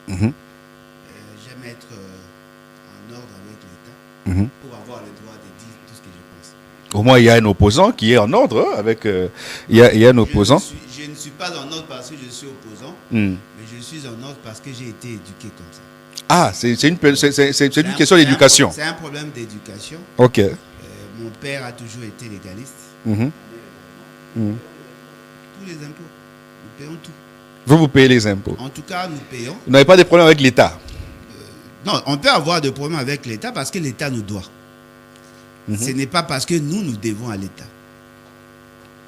J'aime être en ordre avec l'État pour avoir le droit de dire tout ce que je pense. Au moins, il y a un opposant qui est en ordre avec. Il y a un opposant. Je ne suis pas en ordre parce que je suis opposant, mais je suis en ordre parce que j'ai été éduqué comme ça. Ah, c'est une question d'éducation. C'est un problème d'éducation. Ok. Mon père a toujours été légaliste. Tous les impôts, nous payons tout. Vous payez les impôts. En tout cas, nous payons. Vous n'avez pas de problème avec l'État? Non, on peut avoir des problèmes avec l'État parce que l'État nous doit. Ce n'est pas parce que nous devons à l'État.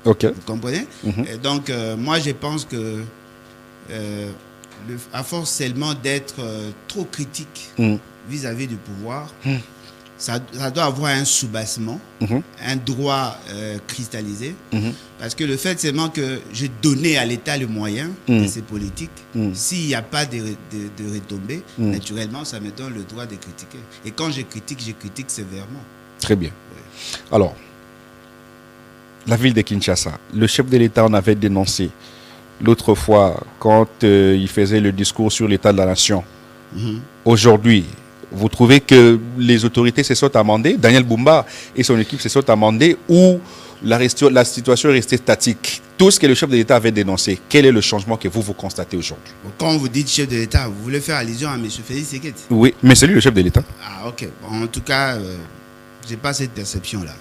Ok. Vous comprenez? Et donc, moi, je pense que à force seulement d'être trop critique vis-à-vis du pouvoir, ça doit avoir un soubassement, un droit cristallisé. Parce que le fait seulement que j'ai donné à l'État le moyen de ses politiques, s'il n'y a pas de retombées, naturellement, ça me donne le droit de critiquer. Et quand je critique sévèrement. Très bien. Oui. Alors, la ville de Kinshasa, le chef de l'État en avait dénoncé l'autre fois quand il faisait le discours sur l'état de la nation. Aujourd'hui, vous trouvez que les autorités se sont amendées, Daniel Bumba et son équipe se sont amendées, ou la situation est restée statique? Tout ce que le chef de l'État avait dénoncé, quel est le changement que vous constatez aujourd'hui? Quand vous dites chef de l'État, vous voulez faire allusion à M. Félix Seketi? Oui, mais c'est lui le chef de l'État. Ah, ok. Bon, en tout cas, je n'ai pas cette perception-là.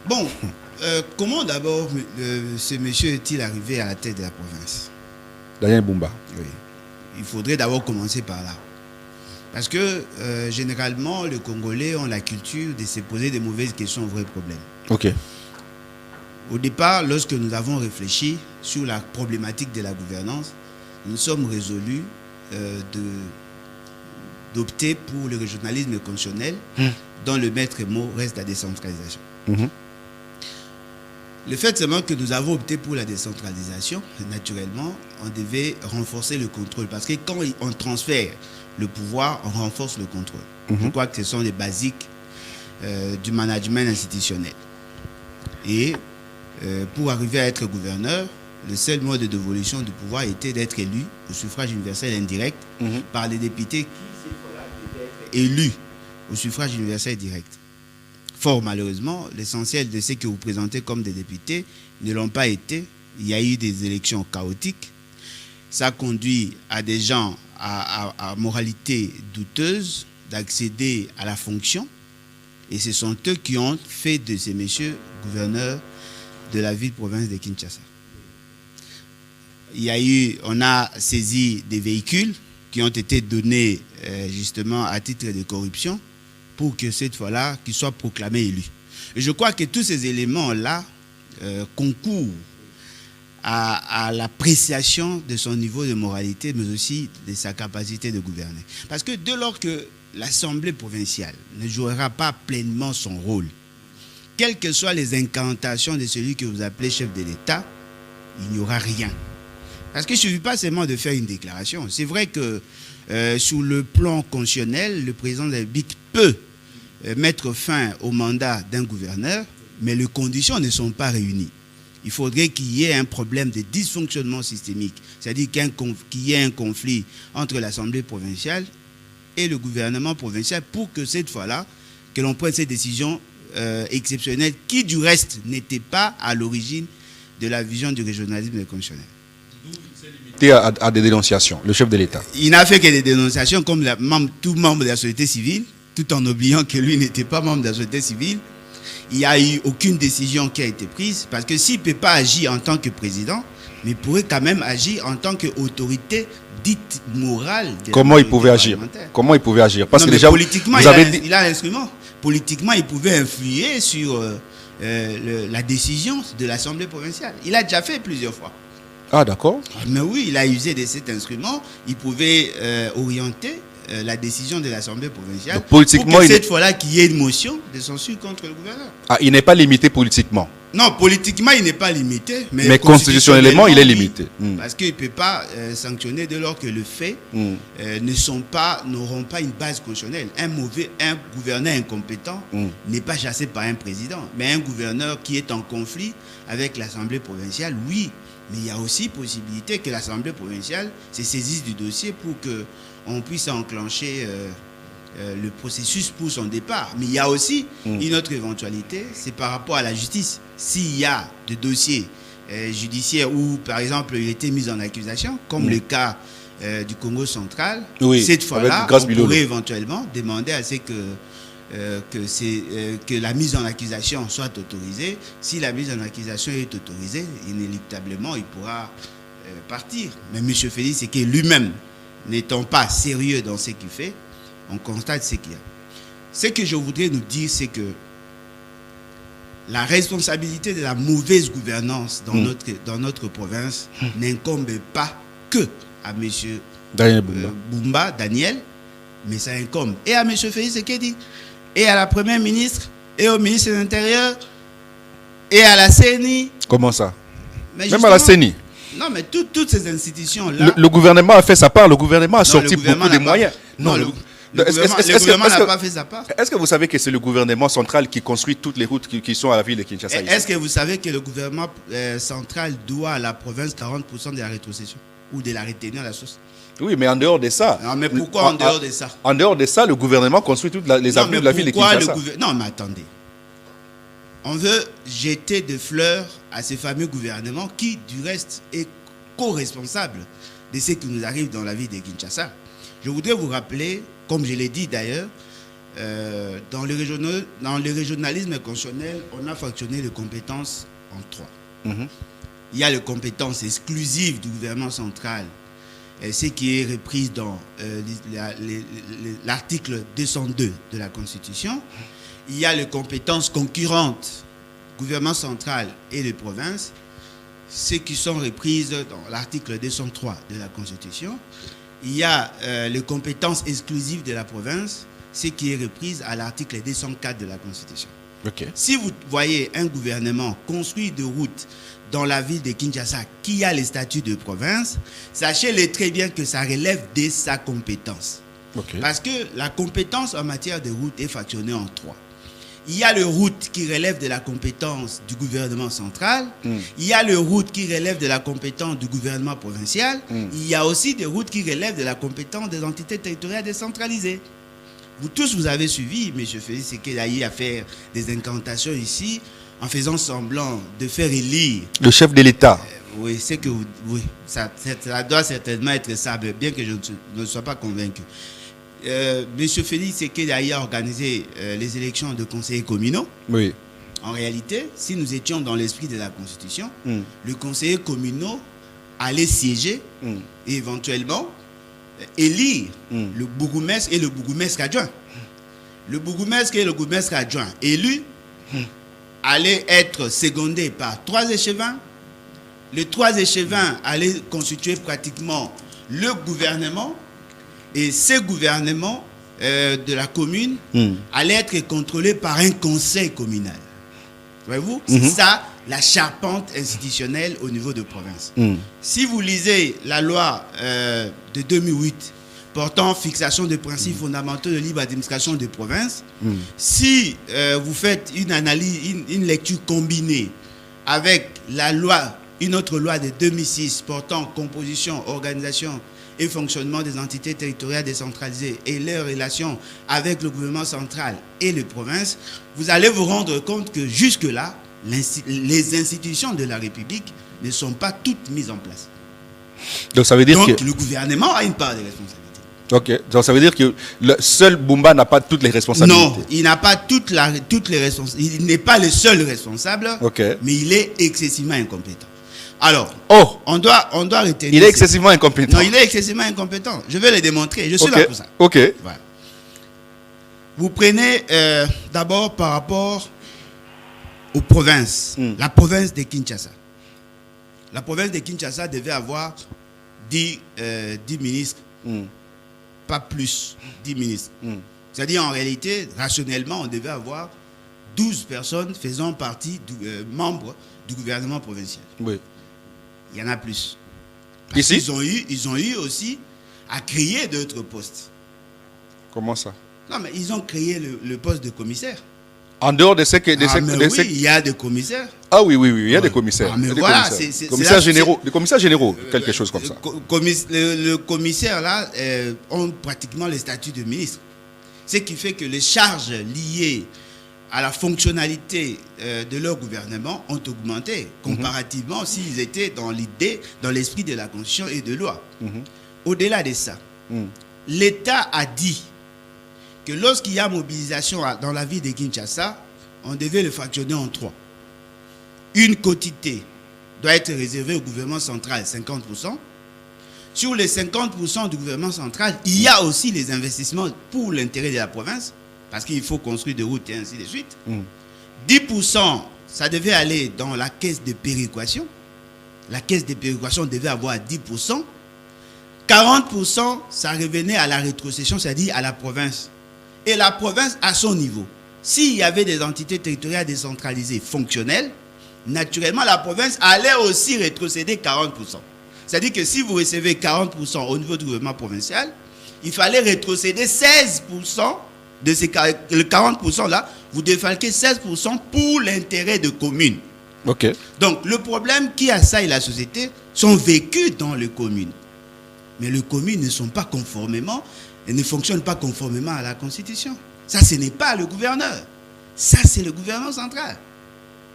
Bon, comment d'abord ce monsieur est-il arrivé à la tête de la province? Daniel Bumba. Oui. Il faudrait d'abord commencer par là. Parce que généralement, les Congolais ont la culture de se poser des mauvaises questions aux vrais problèmes. Ok. Au départ, lorsque nous avons réfléchi sur la problématique de la gouvernance, nous sommes résolus d'opter pour le régionalisme constitutionnel, dont le maître mot reste la décentralisation. Le fait seulement que nous avons opté pour la décentralisation, naturellement, on devait renforcer le contrôle. Parce que quand on transfère le pouvoir, on renforce le contrôle. Je crois que ce sont les basiques du management institutionnel. Et pour arriver à être gouverneur, le seul mode de dévolution du pouvoir était d'être élu au suffrage universel indirect par les députés qui étaient élus au suffrage universel direct. Fort malheureusement, l'essentiel de ceux que vous présentez comme des députés ne l'ont pas été. Il y a eu des élections chaotiques. Ça conduit à des gens à moralité douteuse d'accéder à la fonction. Et ce sont eux qui ont fait de ces messieurs gouverneurs de la ville-province de Kinshasa. On a saisi des véhicules qui ont été donnés justement à titre de corruption pour que cette fois-là, qu'il soit proclamé élu. Et je crois que tous ces éléments-là concourent à l'appréciation de son niveau de moralité, mais aussi de sa capacité de gouverner. Parce que dès lors que l'Assemblée provinciale ne jouera pas pleinement son rôle, quelles que soient les incantations de celui que vous appelez chef de l'État, il n'y aura rien. Parce qu'il ne suffit pas seulement de faire une déclaration. C'est vrai que sur le plan constitutionnel, le président de la République peut mettre fin au mandat d'un gouverneur, mais les conditions ne sont pas réunies. Il faudrait qu'il y ait un problème de dysfonctionnement systémique, c'est-à-dire qu'il y ait un conflit entre l'Assemblée provinciale et le gouvernement provincial pour que cette fois-là, que l'on prenne ces décisions exceptionnelles qui, du reste, n'étaient pas à l'origine de la vision du régionalisme constitutionnel. À des dénonciations, le chef de l'État. Il n'a fait que des dénonciations comme tout membre de la société civile, tout en oubliant que lui n'était pas membre de la société civile. Il n'y a eu aucune décision qui a été prise, parce que s'il ne peut pas agir en tant que président, mais il pourrait quand même agir en tant qu'autorité dite morale. Comment il pouvait agir? Comment il pouvait agir? Parce non, que déjà, politiquement, il a l'instrument. Politiquement, il pouvait influer sur la décision de l'Assemblée provinciale. Il a déjà fait plusieurs fois. Ah, d'accord. Mais oui, il a usé de cet instrument. Il pouvait orienter la décision de l'Assemblée provinciale. Donc, politiquement, pour que cette fois-là, qu'il y ait une motion de censure contre le gouverneur. Ah, il n'est pas limité politiquement. Non, politiquement, il n'est pas limité. Mais constitutionnellement, il est limité. Parce qu'il ne peut pas sanctionner dès lors que le fait n'auront pas une base constitutionnelle. Un gouverneur incompétent n'est pas chassé par un président. Mais un gouverneur qui est en conflit avec l'Assemblée provinciale, oui, Mais il y a aussi possibilité que l'Assemblée provinciale se saisisse du dossier pour qu'on puisse enclencher le processus pour son départ. Mais il y a aussi une autre éventualité, c'est par rapport à la justice. S'il y a des dossiers judiciaires où, par exemple, il était mis en accusation, comme le cas du Congo central, cette fois-là, on pourrait éventuellement demander à ce que la mise en accusation soit autorisée. Si la mise en accusation est autorisée, inéluctablement, il pourra partir. Mais M. Félix Tshisekedi lui-même, n'étant pas sérieux dans ce qu'il fait, on constate ce qu'il y a. Ce que je voudrais nous dire, c'est que la responsabilité de la mauvaise gouvernance dans notre province n'incombe pas que à M. Daniel, mais ça incombe et à M. Félix Tshisekedi, et à la Première ministre, et au ministre de l'Intérieur, et à la CENI. Comment ça? Même à la CENI? Non, mais toutes ces institutions-là... Le gouvernement a fait sa part, le gouvernement a sorti beaucoup de moyens. Non, le gouvernement n'a pas fait sa part. Est-ce que vous savez que c'est le gouvernement central qui construit toutes les routes qui sont à la ville de Kinshasa? Est-ce que vous savez que le gouvernement central doit à la province 40% de la rétrocession ou de la retenue à la source? Oui, mais en dehors de ça... Non, mais pourquoi en dehors de ça? En dehors de ça, le gouvernement construit toutes les avenues de la ville de Kinshasa. Non, mais attendez. On veut jeter des fleurs à ce fameux gouvernement qui, du reste, est co-responsable de ce qui nous arrive dans la ville de Kinshasa. Je voudrais vous rappeler, comme je l'ai dit d'ailleurs, dans le régionalisme constitutionnel, on a fractionné les compétences en trois. Il y a les compétences exclusives du gouvernement central, ce qui est repris dans l'article 202 de la Constitution. Il y a les compétences concurrentes, gouvernement central et les provinces, ce qui sont reprises dans l'article 203 de la Constitution. Il y a les compétences exclusives de la province, ce qui est reprise à l'article 204 de la Constitution. Okay. Si vous voyez un gouvernement construire des routes dans la ville de Kinshasa qui a les statuts de province, sachez-le très bien que ça relève de sa compétence. Okay. Parce que la compétence en matière de route est fractionnée en trois. Il y a les routes qui relèvent de la compétence du gouvernement central. Il y a les routes qui relèvent de la compétence du gouvernement provincial. Il y a aussi des routes qui relèvent de la compétence des entités territoriales décentralisées. Vous tous, vous avez suivi, M. Félix Tshisekedi a fait des incantations ici en faisant semblant de faire élire le chef de l'État. Oui, c'est que ça doit certainement être ça, bien que je ne sois pas convaincu. M. Félix Tshisekedi a organisé les élections de conseillers communaux. Oui. En réalité, si nous étions dans l'esprit de la Constitution, le conseiller communaux allait siéger et éventuellement élire le bourgmestre et le bourgmestre adjoint. Le bourgmestre et le bourgmestre adjoint élus allaient être secondés par 3 échevins. Les 3 échevins allaient constituer pratiquement le gouvernement. Et ce gouvernement de la commune allait être contrôlé par un conseil communal. Voyez-vous, c'est ça la charpente institutionnelle au niveau de province. Si vous lisez la loi de 2008 portant fixation des principes fondamentaux de libre administration des provinces, si vous faites une analyse, une lecture combinée avec la loi, une autre loi de 2006 portant composition, organisation et fonctionnement des entités territoriales décentralisées et leurs relations avec le gouvernement central et les provinces, vous allez vous rendre compte que jusque-là, les institutions de la République ne sont pas toutes mises en place. Donc ça veut dire que le gouvernement a une part de responsabilité. Ok, donc ça veut dire que le seul Bumba n'a pas toutes les responsabilités. Non, il n'a pas toutes les responsabilités. Il n'est pas le seul responsable, mais il est excessivement incompétent. Alors, on doit retenir... Il est excessivement incompétent. Non, il est excessivement incompétent. Je vais le démontrer. Je suis là pour ça. Ok. Voilà. Vous prenez d'abord par rapport aux provinces. La province de Kinshasa. La province de Kinshasa devait avoir 10 ministres. Pas plus, 10 ministres. C'est-à-dire, en réalité, rationnellement, on devait avoir 12 personnes faisant partie, membres du gouvernement provincial. Oui. Il y en a plus. Ici? Ils ont eu aussi à créer d'autres postes. Comment ça? Non, mais ils ont créé le poste de commissaire. En dehors de ce que... oui, il y a des commissaires. Ah oui, il y a des commissaires. Mais des voilà, commissaires généraux, quelque chose comme ça. Le commissaire, là, ont pratiquement le statut de ministre. Ce qui fait que les charges liées à la fonctionnalité de leur gouvernement ont augmenté comparativement s'ils étaient dans l'idée, dans l'esprit de la Constitution et de loi. Au-delà de ça, l'État a dit que lorsqu'il y a mobilisation dans la ville de Kinshasa, on devait le fractionner en 3. Une quotité doit être réservée au gouvernement central, 50%. Sur les 50% du gouvernement central, il y a aussi les investissements pour l'intérêt de la province, parce qu'il faut construire des routes et ainsi de suite. 10%, ça devait aller dans la caisse de péréquation. La caisse de péréquation devait avoir 10%. 40%, ça revenait à la rétrocession, c'est-à-dire à la province. Et la province, à son niveau, s'il y avait des entités territoriales décentralisées fonctionnelles, naturellement, la province allait aussi rétrocéder 40%. C'est-à-dire que si vous recevez 40% au niveau du gouvernement provincial, il fallait rétrocéder 16% de ces 40% là, vous défalquez 16% pour l'intérêt de communes. Okay. Donc, le problème qui a ça et la société sont vécus dans les communes. Mais les communes ne sont pas conformément et ne fonctionnent pas conformément à la Constitution. Ça, ce n'est pas le gouverneur. Ça, c'est le gouvernement central.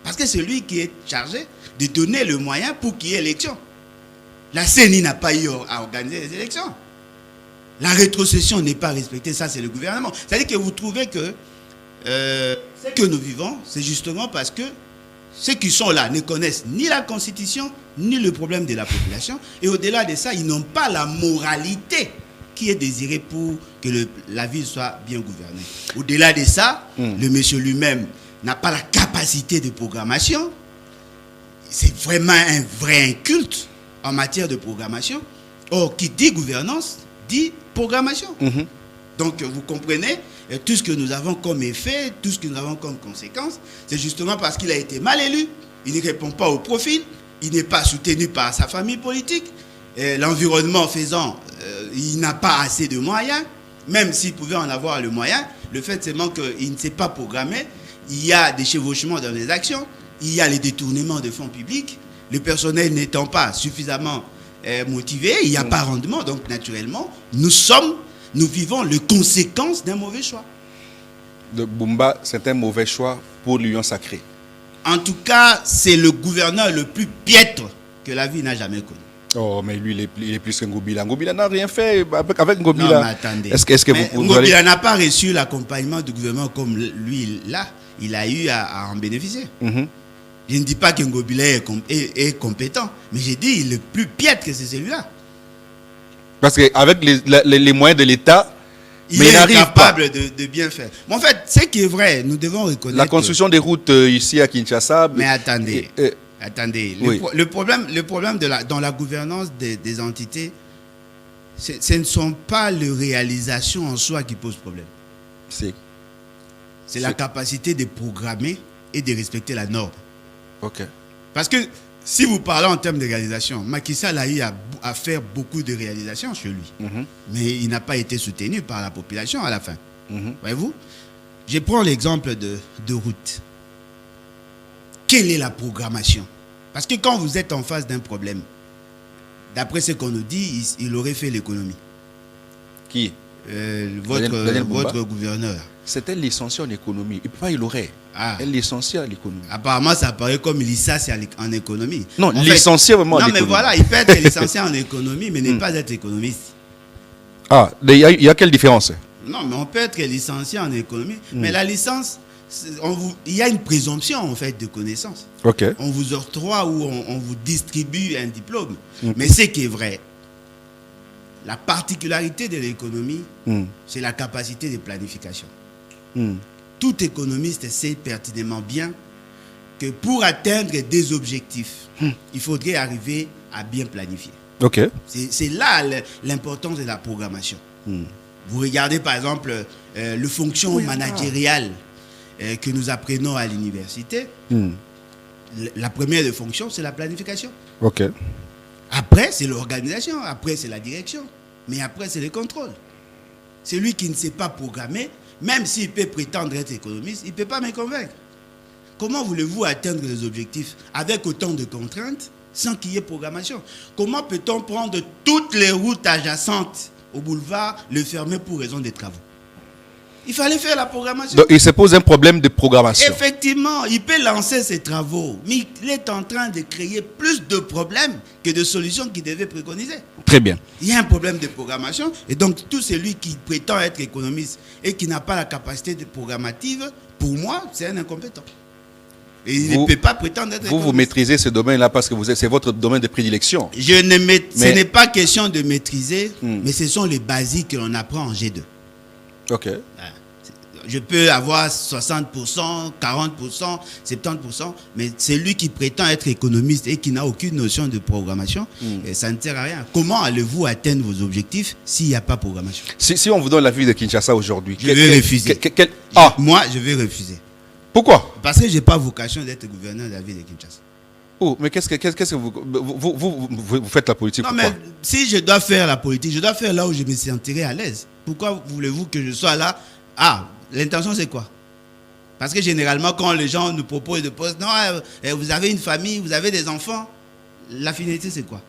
Parce que c'est lui qui est chargé de donner le moyen pour qu'il y ait élection. La CENI n'a pas eu à organiser les élections. La rétrocession n'est pas respectée, ça c'est le gouvernement. C'est-à-dire que vous trouvez que ce que nous vivons, c'est justement parce que ceux qui sont là ne connaissent ni la Constitution, ni le problème de la population. Et au-delà de ça, ils n'ont pas la moralité qui est désirée pour que la ville soit bien gouvernée. Au-delà de ça, le monsieur lui-même n'a pas la capacité de programmation. C'est vraiment un vrai inculte en matière de programmation. Or, qui dit gouvernance, dit programmation. Donc, vous comprenez, tout ce que nous avons comme effet, tout ce que nous avons comme conséquence, c'est justement parce qu'il a été mal élu. Il ne répond pas au profil, il n'est pas soutenu par sa famille politique. L'environnement faisant, il n'a pas assez de moyens. Même s'il pouvait en avoir le moyen, le fait seulement qu'il ne s'est pas programmé. Il y a des chevauchements dans les actions, il y a les détournements de fonds publics, le personnel n'étant pas suffisamment motivé, il n'y a pas rendement. Donc, naturellement, nous vivons les conséquences d'un mauvais choix. De Bumba, c'est un mauvais choix pour l'Union sacrée. En tout cas, c'est le gouverneur le plus piètre que la vie n'a jamais connu. Oh, mais lui, il est plus que Ngobila. Ngobila n'a rien fait avec Ngobila. Non, mais attendez. Est-ce que Ngobila n'a pas reçu l'accompagnement du gouvernement comme lui, là. Il a eu à en bénéficier. Je ne dis pas que Ngobila est compétent, mais j'ai dit le plus piètre que c'est celui-là. Parce qu'avec les moyens de l'État, il est incapable de bien faire. Mais en fait, ce qui est vrai, nous devons reconnaître... La construction des routes ici à Kinshasa... Mais attendez, oui. Le problème dans la gouvernance des entités, ce ne sont pas les réalisations en soi qui posent problème. C'est la capacité de programmer et de respecter la norme. Ok. Parce que si vous parlez en termes de réalisation, Macky Sall a eu à faire beaucoup de réalisations chez lui. Mais il n'a pas été soutenu par la population à la fin. Voyez-vous? Je prends l'exemple de route. Quelle est la programmation? Parce que quand vous êtes en face d'un problème, d'après ce qu'on nous dit, il aurait fait l'économie. Qui? Votre gouverneur. C'était licencié en économie. Et pourquoi il aurait? Licencié en économie. Apparemment, ça paraît comme licencié en économie. Non, licencié vraiment en économie. Non, mais voilà, il peut être licencié en économie, mais ne pas être économiste. Ah, il y a quelle différence? Non, mais on peut être licencié en économie, mais la licence, il y a une présomption en fait de connaissance. Okay. On vous octroie ou on vous distribue un diplôme. Mais ce qui est vrai, la particularité de l'économie, c'est la capacité de planification. Tout économiste sait pertinemment bien que pour atteindre des objectifs, il faudrait arriver à bien planifier. Okay. C'est là l'importance de la programmation. Vous regardez par exemple le fonction managériale que nous apprenons à l'université. La première des fonctions, c'est la planification. Okay. Après, c'est l'organisation. Après, c'est la direction. Mais après, c'est le contrôle. Celui qui ne sait pas programmer même s'il peut prétendre être économiste, il ne peut pas me convaincre. Comment voulez-vous atteindre les objectifs avec autant de contraintes sans qu'il y ait programmation? Comment peut-on prendre toutes les routes adjacentes au boulevard, le fermer pour raison des travaux? Il fallait faire la programmation. Donc, il se pose un problème de programmation. Effectivement, il peut lancer ses travaux, mais il est en train de créer plus de problèmes que de solutions qu'il devait préconiser. Très bien. Il y a un problème de programmation, et donc tout celui qui prétend être économiste et qui n'a pas la capacité de programmative, pour moi, c'est un incompétent. Et il ne peut pas prétendre être économiste. Vous maîtrisez ce domaine-là parce que c'est votre domaine de prédilection. Ce n'est pas question de maîtriser, mais ce sont les basiques que l'on apprend en G2. Ok. Je peux avoir 60%, 40%, 70%, mais celui qui prétend être économiste et qui n'a aucune notion de programmation, ça ne sert à rien. Comment allez-vous atteindre vos objectifs s'il n'y a pas de programmation? Si on vous donne la ville de Kinshasa aujourd'hui, je vais refuser. Moi, je vais refuser. Pourquoi? Parce que je n'ai pas vocation d'être gouverneur de la ville de Kinshasa. Oh, mais qu'est-ce que vous faites la politique? Non, pourquoi? mais si je dois faire la politique, je dois faire là où je me sentirai à l'aise. Pourquoi voulez-vous que je sois là? Ah, l'intention c'est quoi? Parce que généralement, quand les gens nous proposent de postes, non, vous avez une famille, vous avez des enfants, la finalité c'est quoi?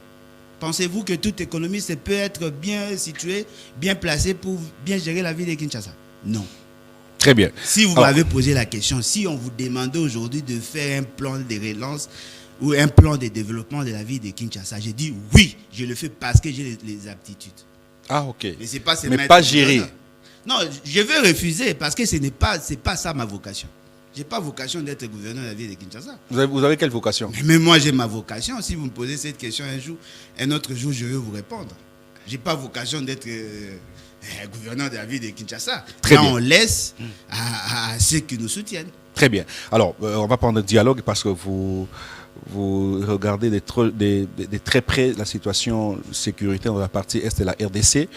Pensez-vous que tout économiste peut être bien situé, bien placé pour bien gérer la ville de Kinshasa? Non. Très bien. Si vous m'avez posé la question, si on vous demandait aujourd'hui de faire un plan de relance ou un plan de développement de la ville de Kinshasa, j'ai dit oui, je le fais parce que j'ai les aptitudes. Ah, ok. Mais c'est pas, mais pas gérer. Non, je vais refuser parce que ce n'est pas ça ma vocation. Je n'ai pas vocation d'être gouverneur de la ville de Kinshasa. Vous avez quelle vocation? Mais moi, j'ai ma vocation. Si vous me posez cette question un autre jour, je vais vous répondre. Je n'ai pas vocation d'être gouverneur de la ville de Kinshasa. Très Là, bien. on laisse à ceux qui nous soutiennent. Très bien. Alors, on va prendre un dialogue parce que vous regardez de très près la situation sécuritaire dans la partie est de la RDC.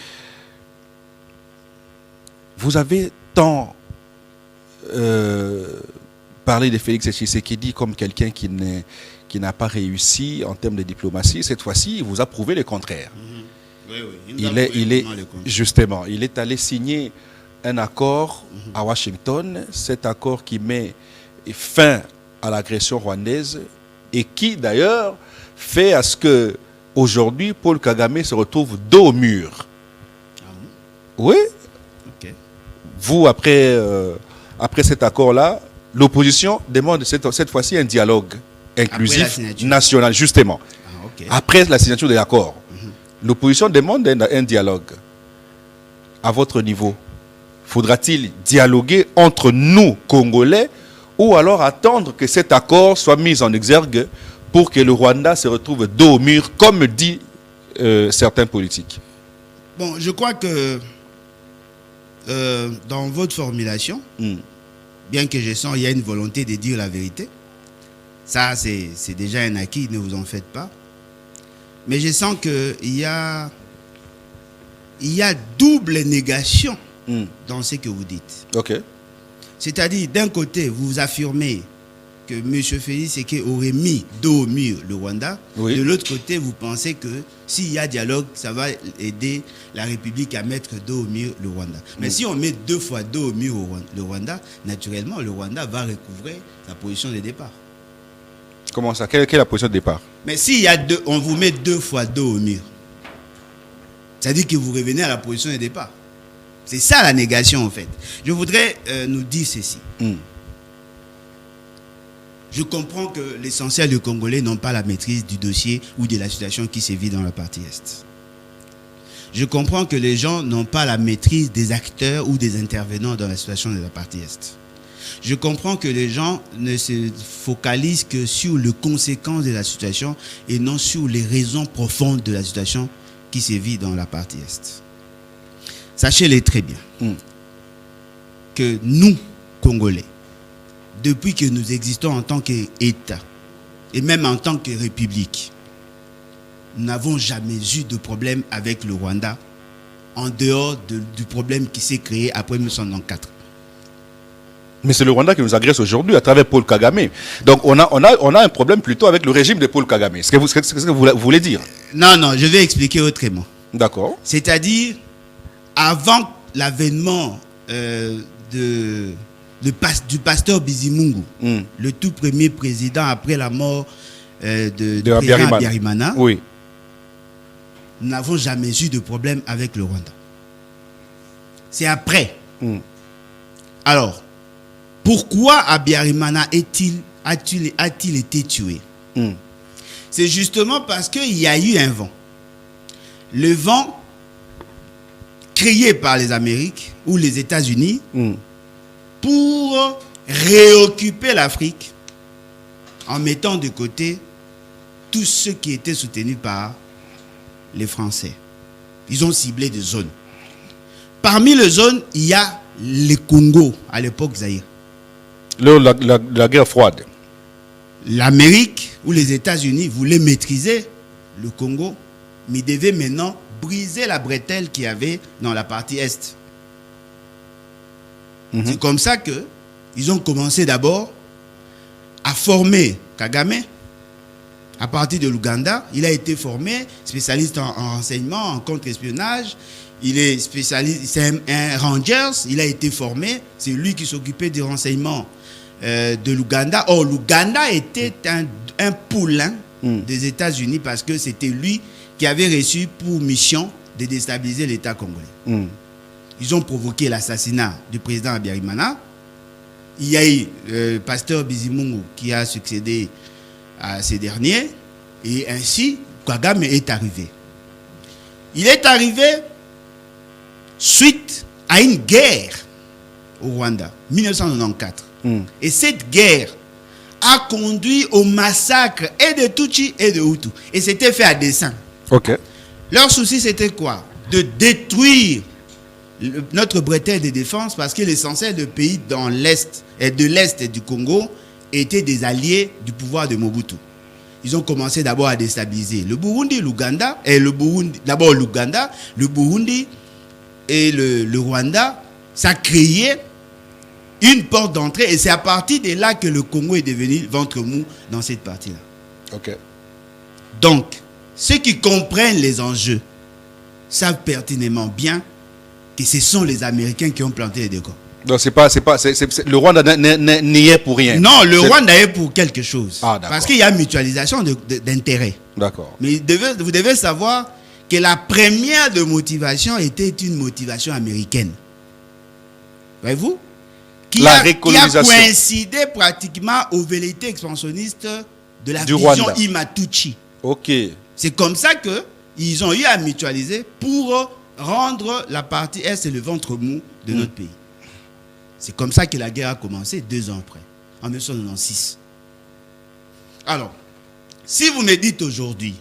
Vous avez tant parlé de Félix Tshisekedi comme quelqu'un qui n'a pas réussi en termes de diplomatie. Cette fois-ci, il vous a prouvé le contraire. Justement, il est allé signer un accord à Washington, cet accord qui met fin à l'agression rwandaise et qui d'ailleurs fait à ce que aujourd'hui Paul Kagame se retrouve dos au mur. Oui. Okay. Vous, après cet accord-là, l'opposition demande cette fois-ci un dialogue inclusif national, justement. Ah, okay. Après la signature de l'accord, l'opposition demande un dialogue. À votre niveau, faudra-t-il dialoguer entre nous, Congolais, ou alors attendre que cet accord soit mis en exergue pour que le Rwanda se retrouve dos au mur, comme dit certains politiques? Bon, je crois que dans votre formulation, bien que je sens qu'il y a une volonté de dire la vérité, ça c'est déjà un acquis, ne vous en faites pas. Mais je sens qu'il y a double négation dans ce que vous dites. Ok. C'est-à-dire, d'un côté, vous affirmez que M. Félix Tshisekedi aurait mis dos au mur le Rwanda. Oui. De l'autre côté, vous pensez que s'il y a dialogue, ça va aider la République à mettre dos au mur le Rwanda. Mais si on met 2 fois dos au mur le Rwanda, naturellement, le Rwanda va recouvrer sa position de départ. Comment ça? Quelle est la position de départ? Mais si on vous met 2 fois dos au mur, ça dit que vous revenez à la position de départ. C'est ça la négation en fait. Je voudrais nous dire ceci. Je comprends que l'essentiel des Congolais n'ont pas la maîtrise du dossier ou de la situation qui sévit dans la partie Est. Je comprends que les gens n'ont pas la maîtrise des acteurs ou des intervenants dans la situation de la partie Est. Je comprends que les gens ne se focalisent que sur les conséquences de la situation et non sur les raisons profondes de la situation qui sévit dans la partie Est. Sachez-le très bien que nous, Congolais, depuis que nous existons en tant qu'État et même en tant que République, nous n'avons jamais eu de problème avec le Rwanda en dehors du problème qui s'est créé après 1994. Mais c'est le Rwanda qui nous agresse aujourd'hui à travers Paul Kagame. Donc on a un problème plutôt avec le régime de Paul Kagame. C'est ce que vous voulez dire? Non, je vais expliquer autrement. D'accord. C'est-à-dire, avant l'avènement de du pasteur Bizimungu, le tout premier président après la mort de Habyarimana. Oui. Nous n'avons jamais eu de problème avec le Rwanda. C'est après. Alors, pourquoi Habyarimana a-t-il été tué? C'est justement parce qu'il y a eu un vent. Le vent créé par les Amériques ou les États-Unis pour réoccuper l'Afrique en mettant de côté tous ceux qui étaient soutenus par les Français. Ils ont ciblé des zones. Parmi les zones, il y a le Congo, à l'époque Zaïre. La guerre froide. L'Amérique ou les États-Unis voulaient maîtriser le Congo, mais devaient maintenant briser la bretelle qu'il y avait dans la partie Est. C'est comme ça qu'ils ont commencé d'abord à former Kagame. À partir de l'Ouganda, il a été formé, spécialiste en renseignement, en contre-espionnage. Il est spécialiste, c'est un Rangers, il a été formé. C'est lui qui s'occupait des renseignements de l'Ouganda. Or, l'Ouganda était un poulain des États-Unis parce que c'était lui qui avait reçu pour mission de déstabiliser l'État congolais. Ils ont provoqué l'assassinat du président Habyarimana. Il y a eu le pasteur Bizimungu qui a succédé à ces derniers. Et ainsi, Kagame est arrivé. Il est arrivé suite à une guerre au Rwanda, 1994. Et cette guerre a conduit au massacre et de Tutsi et de Hutu. Et c'était fait à dessein. Leur souci, c'était quoi? De détruire notre bretelle de défense parce que l'essentiel des pays dans l'Est et de l'Est du Congo étaient des alliés du pouvoir de Mobutu. Ils ont commencé d'abord à déstabiliser le Burundi, l'Ouganda, et d'abord l'Ouganda, le Burundi et le Rwanda. Ça a créé une porte d'entrée et c'est à partir de là que le Congo est devenu ventre mou dans cette partie-là. Donc, ceux qui comprennent les enjeux savent pertinemment bien que ce sont les Américains qui ont planté les décors. Donc le Rwanda n'y est pour rien. Non, le Rwanda est pour quelque chose. Parce qu'il y a mutualisation d'intérêts. D'accord. Mais vous devez savoir que la première de motivation était une motivation américaine. Voyez-vous? Qui a coïncidé pratiquement aux velléités expansionnistes de la vision Imatuchi. C'est comme ça qu'ils ont eu à mutualiser pour rendre la partie Est et le ventre mou de notre pays. C'est comme ça que la guerre a commencé 2 ans après, en 1996. Alors, si vous me dites aujourd'hui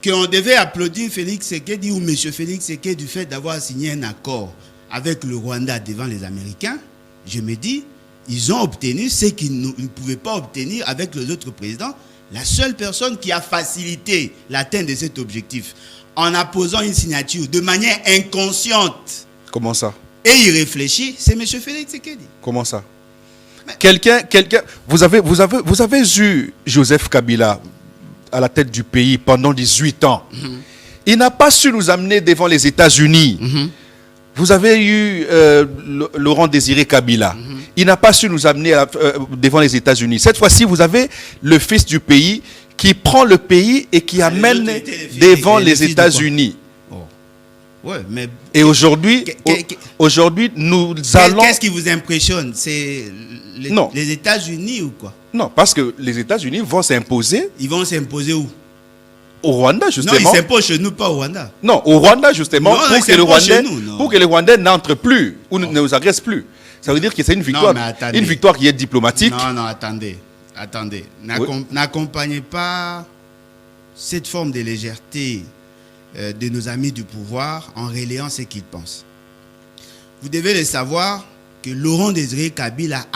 qu'on devait applaudir Félix Tshisekedi ou M. Félix Tshisekedi du fait d'avoir signé un accord avec le Rwanda devant les Américains, je me dis, ils ont obtenu ce qu'ils ne pouvaient pas obtenir avec les autres présidents. La seule personne qui a facilité l'atteinte de cet objectif en apposant une signature de manière inconsciente. Comment ça? Et il réfléchit, c'est M. Félix Tshisekedi. Comment ça? Quelqu'un, vous avez eu Joseph Kabila à la tête du pays pendant 18 ans. Il n'a pas su nous amener devant les États-Unis. Vous avez eu Laurent Désiré Kabila. Il n'a pas su nous amener devant les États-Unis. Cette fois-ci, vous avez le fils du pays qui prend le pays et qui amène devant les États-Unis. Ouais, mais et aujourd'hui, nous allons... Qu'est-ce qui vous impressionne? C'est les États-Unis ou quoi? Non, parce que les États-Unis vont s'imposer. Ils vont s'imposer où? Au Rwanda, justement. Non, ils s'imposent chez nous, pas au Rwanda. Non, au Rwanda, justement, pour que les Rwandais n'entrent plus ou ne nous agressent plus. Ça veut dire que c'est une victoire, une victoire qui est diplomatique. Non, attendez. N'accompagnez pas cette forme de légèreté de nos amis du pouvoir en relayant ce qu'ils pensent. Vous devez le savoir que Laurent Désiré Kabila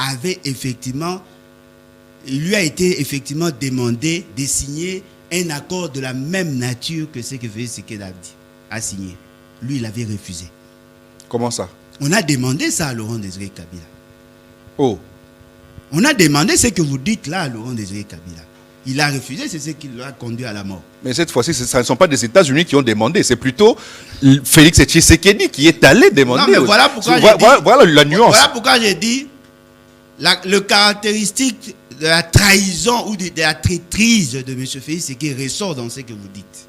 lui a été effectivement demandé de signer un accord de la même nature que ce que Félix Tshisekedi a signé. Lui, il avait refusé. Comment ça? On a demandé ça à Laurent Désiré Kabila. Oh. On a demandé ce que vous dites là à Laurent Désiré Kabila. Il a refusé, c'est ce qui l'a conduit à la mort. Mais cette fois-ci, ce ne sont pas des États-Unis qui ont demandé, c'est plutôt Félix Tshisekedi qui est allé demander. Non, mais voilà pourquoi voilà la nuance. Voilà pourquoi j'ai dit le caractéristique de la trahison ou de la traîtrise de M. Félix, c'est qu'il ressort dans ce que vous dites.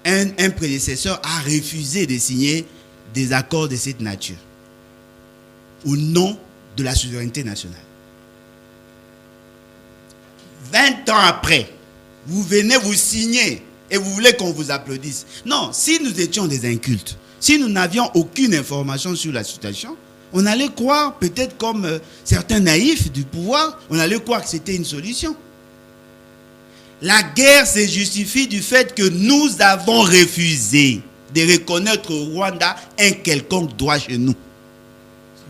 Un prédécesseur a refusé de signer des accords de cette nature au nom de la souveraineté nationale. 20 ans après, vous venez vous signer et vous voulez qu'on vous applaudisse. Non, si nous étions des incultes, si nous n'avions aucune information sur la situation, on allait croire, peut-être comme certains naïfs du pouvoir, on allait croire que c'était une solution. La guerre se justifie du fait que nous avons refusé de reconnaître au Rwanda un quelconque droit chez nous.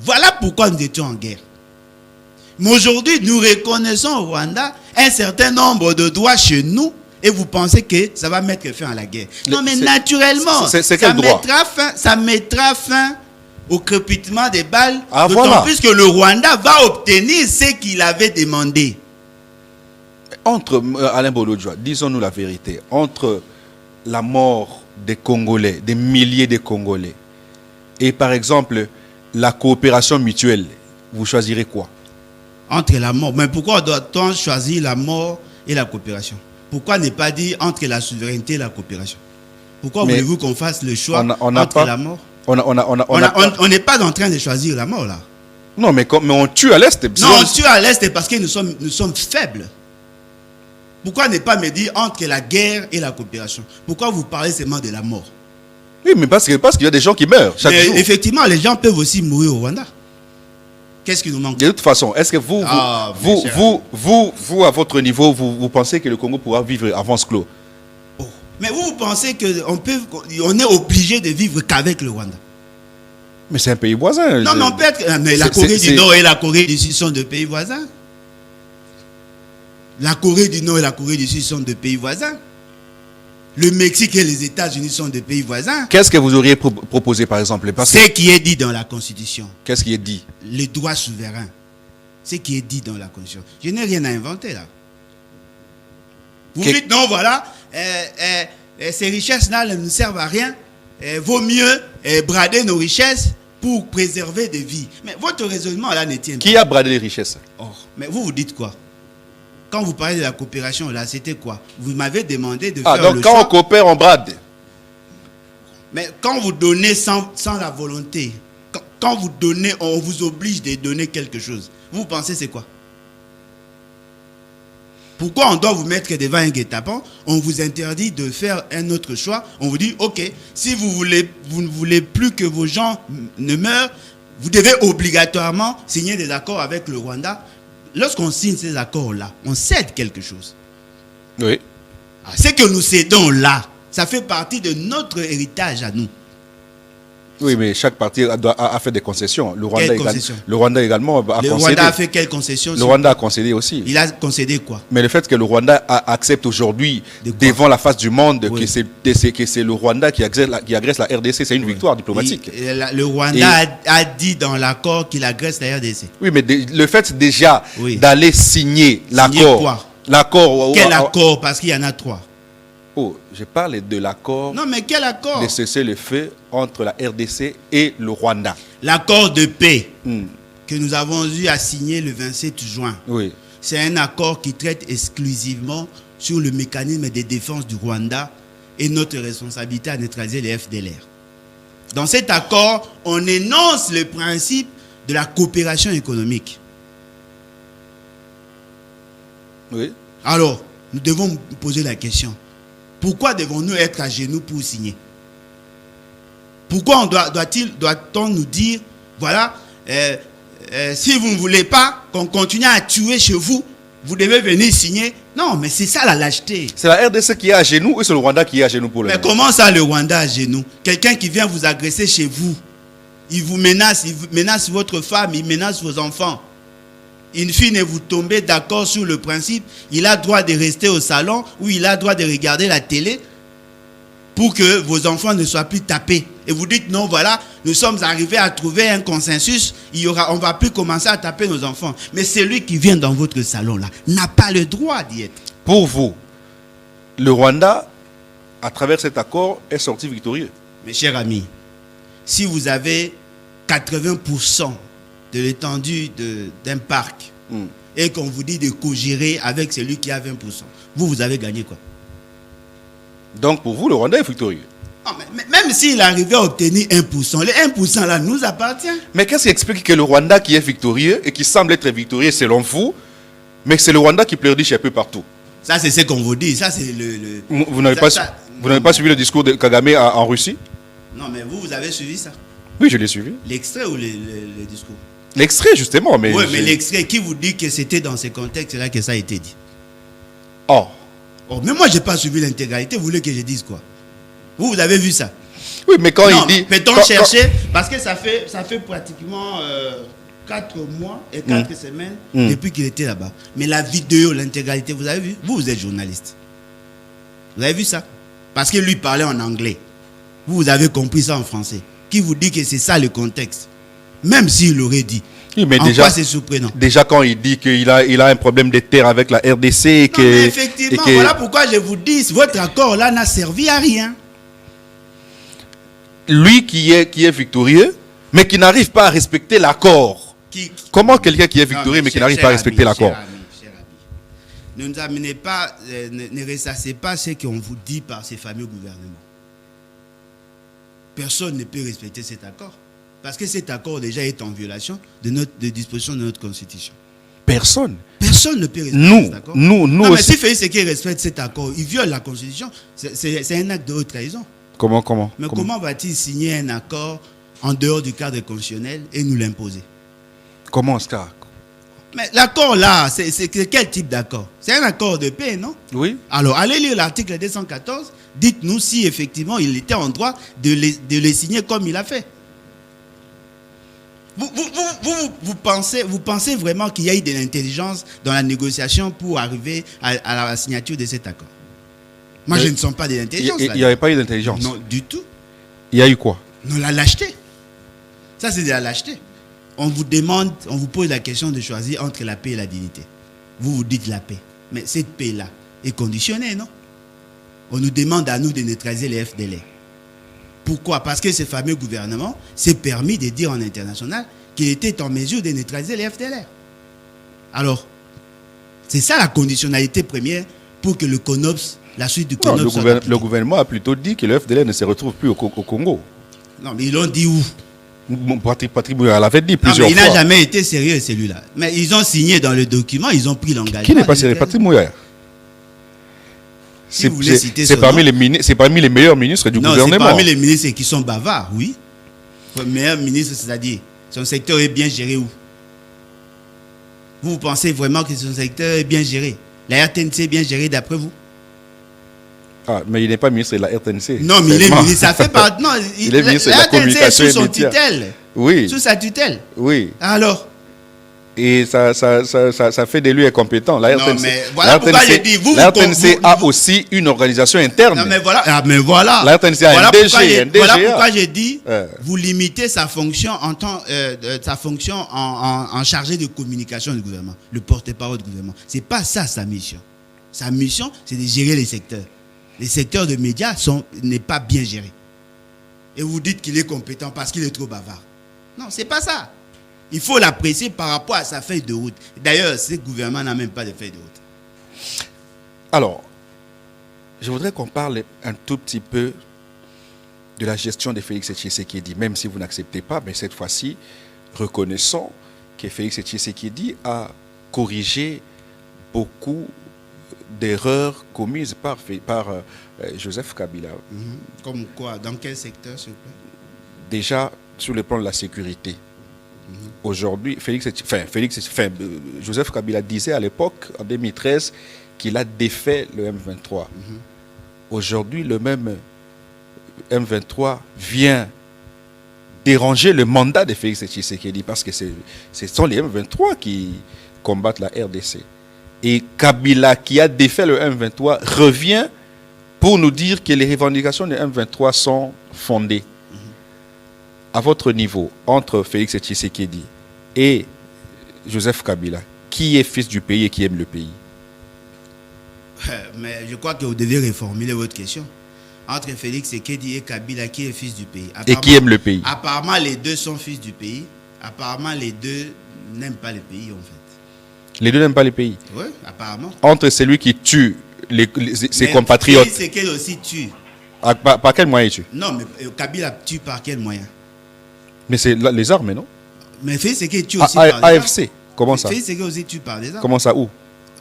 Voilà pourquoi nous étions en guerre. Mais aujourd'hui, nous reconnaissons au Rwanda un certain nombre de droits chez nous et vous pensez que ça va mettre fin à la guerre. Non, mais naturellement, ça mettra fin au crépitement des balles, d'autant plus que le Rwanda va obtenir ce qu'il avait demandé. Entre, Alain Bolodjoa, disons-nous la vérité, entre la mort des Congolais, des milliers de Congolais, et par exemple la coopération mutuelle, vous choisirez quoi? Entre la mort. Mais pourquoi doit-on choisir la mort et la coopération? Pourquoi ne pas dire entre la souveraineté et la coopération? Pourquoi voulez-vous qu'on fasse le choix entre la mort? On n'est pas en train de choisir la mort là. Non, mais on tue à l'Est. Non, on tue à l'Est parce que nous sommes faibles. Pourquoi ne pas me dire entre la guerre et la coopération? Pourquoi vous parlez seulement de la mort? Oui, mais parce qu'il y a des gens qui meurent chaque jour. Effectivement, les gens peuvent aussi mourir au Rwanda. Qu'est-ce qui nous manque? De toute façon, est-ce que vous, à votre niveau, vous pensez que le Congo pourra vivre avant ce clos? Oh. Mais vous pensez qu'on est obligé de vivre qu'avec le Rwanda? Mais c'est un pays voisin. Non, mais on peut être. Mais la Corée du Nord et la Corée du Sud sont deux pays voisins. La Corée du Nord et la Corée du Sud sont deux pays voisins. Le Mexique et les États-Unis sont des pays voisins. Qu'est-ce que vous auriez proposé, par exemple? Ce qui est dit dans la Constitution. Qu'est-ce qui est dit? Les droits souverains. Ce qui est dit dans la Constitution. Je n'ai rien à inventer là. Vous dites non, voilà, ces richesses-là ne nous servent à rien. Vaut mieux brader nos richesses pour préserver des vies. Mais votre raisonnement là ne tient pas. Qui a bradé les richesses? Oh, mais vous dites quoi? Quand vous parlez de la coopération, là, c'était quoi? Vous m'avez demandé de faire le choix. Donc quand on coopère, on brade. Mais quand vous donnez sans la volonté, quand vous donnez, on vous oblige de donner quelque chose. Vous pensez c'est quoi? Pourquoi on doit vous mettre devant un guet-apens? On vous interdit de faire un autre choix. On vous dit, ok, si vous ne voulez plus que vos gens ne meurent, vous devez obligatoirement signer des accords avec le Rwanda. Lorsqu'on signe ces accords-là, on cède quelque chose. Oui. Ce que nous cédons là, ça fait partie de notre héritage à nous. Oui, mais chaque parti a fait des concessions. Le Rwanda également a concédé. Le Rwanda a fait quelles concessions? Le Rwanda a concédé aussi. Il a concédé quoi? Mais le fait que le Rwanda accepte aujourd'hui, devant la face du monde, que c'est le Rwanda qui agresse la RDC, c'est une victoire diplomatique. Le Rwanda a dit dans l'accord qu'il agresse la RDC. Oui, mais le fait déjà d'aller signer l'accord. Quel accord? Parce qu'il y en a 3. Oh, je parle de l'accord. Non, mais quel accord? De cesser le feu entre la RDC et le Rwanda. L'accord de paix que nous avons eu à signer le 27 juin. Oui. C'est un accord qui traite exclusivement sur le mécanisme de défense du Rwanda et notre responsabilité à neutraliser les FDLR. Dans cet accord, on énonce le principe de la coopération économique. Oui. Alors, nous devons nous poser la question. Pourquoi devons-nous être à genoux pour signer? Pourquoi doit-on nous dire, voilà, si vous ne voulez pas qu'on continue à tuer chez vous, vous devez venir signer? Non, mais c'est ça la lâcheté. C'est la RDC qui est à genoux ou c'est le Rwanda qui est à genoux pour le moment? Mais comment ça le Rwanda à genoux? Quelqu'un qui vient vous agresser chez vous, il vous menace, votre femme, il menace vos enfants. In fine, vous tombez d'accord sur le principe, il a droit de rester au salon ou il a droit de regarder la télé. pour que vos enfants ne soient plus tapés. Et vous dites non, voilà, nous sommes arrivés à trouver un consensus, on ne va plus commencer à taper nos enfants. Mais celui qui vient dans votre salon là n'a pas le droit d'y être. Pour vous, le Rwanda, à travers cet accord, est sorti victorieux. Mes chers amis, si vous avez 80% de l'étendue d'un parc et qu'on vous dit de co-gérer avec celui qui a 20%, vous avez gagné quoi? Donc pour vous, le Rwanda est victorieux. Non, mais même s'il arrivait à obtenir 1%, les 1% là nous appartient. Mais qu'est-ce qui explique que le Rwanda qui est victorieux et qui semble être victorieux selon vous, mais c'est le Rwanda qui pleurniche un peu partout? Ça, c'est ce qu'on vous dit. Ça, c'est Vous n'avez pas suivi le discours de Kagame en Russie? Non, mais vous avez suivi ça? Oui, je l'ai suivi. L'extrait ou le discours? L'extrait, justement. Mais oui, mais l'extrait, qui vous dit que c'était dans ces contextes-là que ça a été dit? Oh, mais moi, je n'ai pas suivi l'intégralité. Vous voulez que je dise quoi? Vous avez vu ça? Oui, mais quand il dit... Peut-on chercher? Parce que ça fait pratiquement 4 mois et 4 semaines depuis qu'il était là-bas. Mais la vidéo, l'intégralité, vous avez vu? Vous êtes journaliste. Vous avez vu ça? Parce que lui parlait en anglais. Vous avez compris ça en français. Qui vous dit que c'est ça le contexte? Même s'il l'aurait dit. Oui, mais en déjà, quoi c'est surprenant? Déjà quand il dit qu'il a un problème de terre avec la RDC et que... Non, mais effectivement, voilà pourquoi je vous dis, votre accord là n'a servi à rien. Lui qui est victorieux, mais qui n'arrive pas à respecter l'accord. Comment quelqu'un qui est victorieux mais qui n'arrive pas à respecter l'accord? Ne nous amenez pas, ne ressassez pas ce qu'on vous dit par ces fameux gouvernements. Personne ne peut respecter cet accord. Parce que cet accord déjà est en violation de dispositions de notre constitution. Personne. Personne ne peut respecter cet accord. Nous non, mais si Félix Tshisekedi respecte cet accord, il viole la constitution, c'est un acte de haute trahison. Comment Mais comment va-t-il signer un accord en dehors du cadre constitutionnel et nous l'imposer? Comment ça? Mais l'accord là, c'est quel type d'accord? C'est un accord de paix, non? Oui. Alors, allez lire l'article 214. Dites-nous si effectivement il était en droit de les signer comme il a fait. Vous pensez vraiment qu'il y a eu de l'intelligence dans la négociation pour arriver à la signature de cet accord? Moi, je ne sens pas de l'intelligence. Il n'y avait pas eu d'intelligence. Non, du tout. Il y a eu quoi? Non, la lâcheté. Ça, c'est de la lâcheté. On vous demande, on vous pose la question de choisir entre la paix et la dignité. Vous dites la paix. Mais cette paix-là est conditionnée, non? On nous demande à nous de neutraliser les FDLR. Pourquoi? Parce que ce fameux gouvernement s'est permis de dire en international qu'il était en mesure de neutraliser les FDLR. Alors, c'est ça la conditionnalité première pour que le CONOPS, la suite du CONOPS... Non, le gouvernement a plutôt dit que le FDLR ne se retrouve plus au Congo. Non, mais ils l'ont dit où? Patrick Mouyala l'avait dit plusieurs fois. Il n'a jamais été sérieux, celui-là. Mais ils ont signé dans le document, ils ont pris l'engagement. Qui n'est pas sérieux? Patrick Mouyala. Si c'est parmi les meilleurs ministres du gouvernement. C'est parmi les ministres qui sont bavards, oui. Le meilleur ministre, c'est-à-dire, son secteur est bien géré où? Vous pensez vraiment que son secteur est bien géré? La RTNC est bien gérée d'après vous? Ah, mais il n'est pas ministre de la RTNC. Non, mais il est ministre, ça fait pas... Non, il est ministre de la communication est sous son tutelle. Oui. Sous sa tutelle. Oui. Alors? Et ça fait de lui incompétent. La RTNC, non, mais voilà pourquoi j'ai dit... La RTNC a aussi une organisation interne. Non, mais voilà. Ah, mais voilà. La RTNC a un DG, Voilà pourquoi j'ai dit, vous limitez sa fonction en chargé de communication du gouvernement, le porte-parole du gouvernement. C'est pas ça sa mission. Sa mission, c'est de gérer les secteurs. Les secteurs de médias n'est pas bien géré. Et vous dites qu'il est compétent parce qu'il est trop bavard. Non, c'est pas ça. Il faut l'apprécier par rapport à sa feuille de route. D'ailleurs, ce gouvernement n'a même pas de feuille de route. Alors, je voudrais qu'on parle un tout petit peu de la gestion de Félix Tshisekedi, même si vous n'acceptez pas, mais cette fois-ci, reconnaissons que Félix Tshisekedi a corrigé beaucoup d'erreurs commises par Joseph Kabila. Comme quoi? Dans quel secteur, s'il vous plaît? Déjà, sur le plan de la sécurité. Aujourd'hui, Joseph Kabila disait à l'époque, en 2013, qu'il a défait le M23. Aujourd'hui, le même M23 vient déranger le mandat de Félix Tshisekedi parce que ce sont les M23 qui combattent la RDC. Et Kabila, qui a défait le M23, revient pour nous dire que les revendications de M23 sont fondées. À votre niveau, entre Félix Tshisekedi et Joseph Kabila, qui est fils du pays et qui aime le pays? Mais je crois que vous devez reformuler votre question. Entre Félix Tshisekedi et Kabila, qui est fils du pays? Et qui aime le pays? Apparemment, les deux sont fils du pays. Apparemment, les deux n'aiment pas le pays, en fait. Les deux n'aiment pas le pays? Oui, apparemment. Entre celui qui tue ses compatriotes. Félix Tshisekedi aussi tue. Par quel moyen il tue? Non, mais Kabila tue par quel moyen? Mais c'est les armes, non? Mais Félix Tshisekedi tue aussi par des armes. AFC, comment ça? Félix Tshisekedi aussi tue par des armes. Comment ça, où?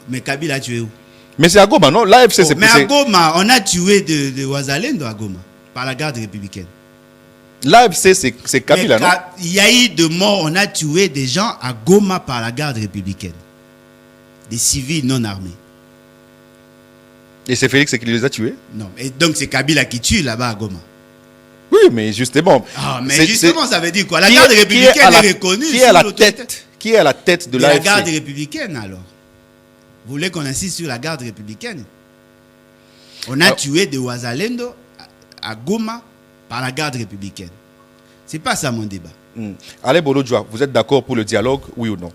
Mais Kabila a tué où? Mais c'est à Goma, non? L'AFC, c'est... Mais à Goma, on a tué de Ouazalendo à Goma, par la garde républicaine. L'AFC, c'est Kabila, non? Il y a eu de morts, on a tué des gens à Goma par la garde républicaine. Des civils non armés. Et c'est Félix qui les a tués? Non, et donc c'est Kabila qui tue là-bas à Goma. Oui, mais justement... Ah, mais justement, ça veut dire quoi? La garde républicaine est reconnue. Qui est à la tête de l'AFC? La garde républicaine, alors. Vous voulez qu'on insiste sur la garde républicaine? On a tué de Ouazalendo à Goma par la garde républicaine. C'est pas ça mon débat. Allez, Bolodjoa, vous êtes d'accord pour le dialogue, oui ou non?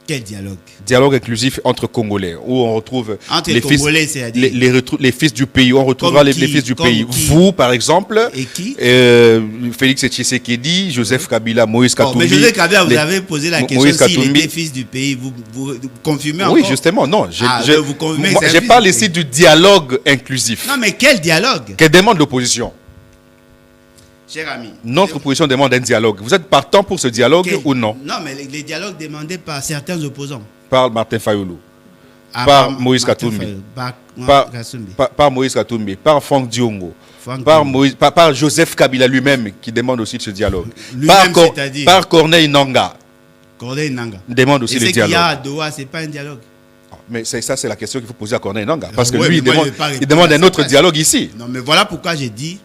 Quel dialogue? Dialogue inclusif entre Congolais, où on retrouve entre les Congolais, fils, c'est-à-dire les fils du pays, où on retrouvera les fils du pays. Vous, par exemple, et qui? Félix Tshisekedi, Joseph Kabila, Moïse Katumbi. Mais Joseph Kabila, vous avez posé la question s'il était fils du pays. Vous confirmez encore? Oui, justement, non. Je parle ici du dialogue inclusif. Non, mais quel dialogue? Que demande l'opposition? Cher ami. Notre opposition demande un dialogue. Vous êtes partant pour ce dialogue ou non? Non, mais les dialogues demandés par certains opposants. Par Martin Fayoulou. Par Moïse Katumbi. Par Moïse Katumbi. Par Franck Diongo. Par Joseph Kabila lui-même qui demande aussi ce dialogue. Par Corneille Nangaa. Corneille Nangaa demande aussi le dialogue. Ce qu'il y a à Doha, ce n'est pas un dialogue. Mais ça, c'est la question qu'il faut poser à Corneille Nangaa. Parce que lui, il demande un autre dialogue ici. Non, mais voilà pourquoi j'ai dit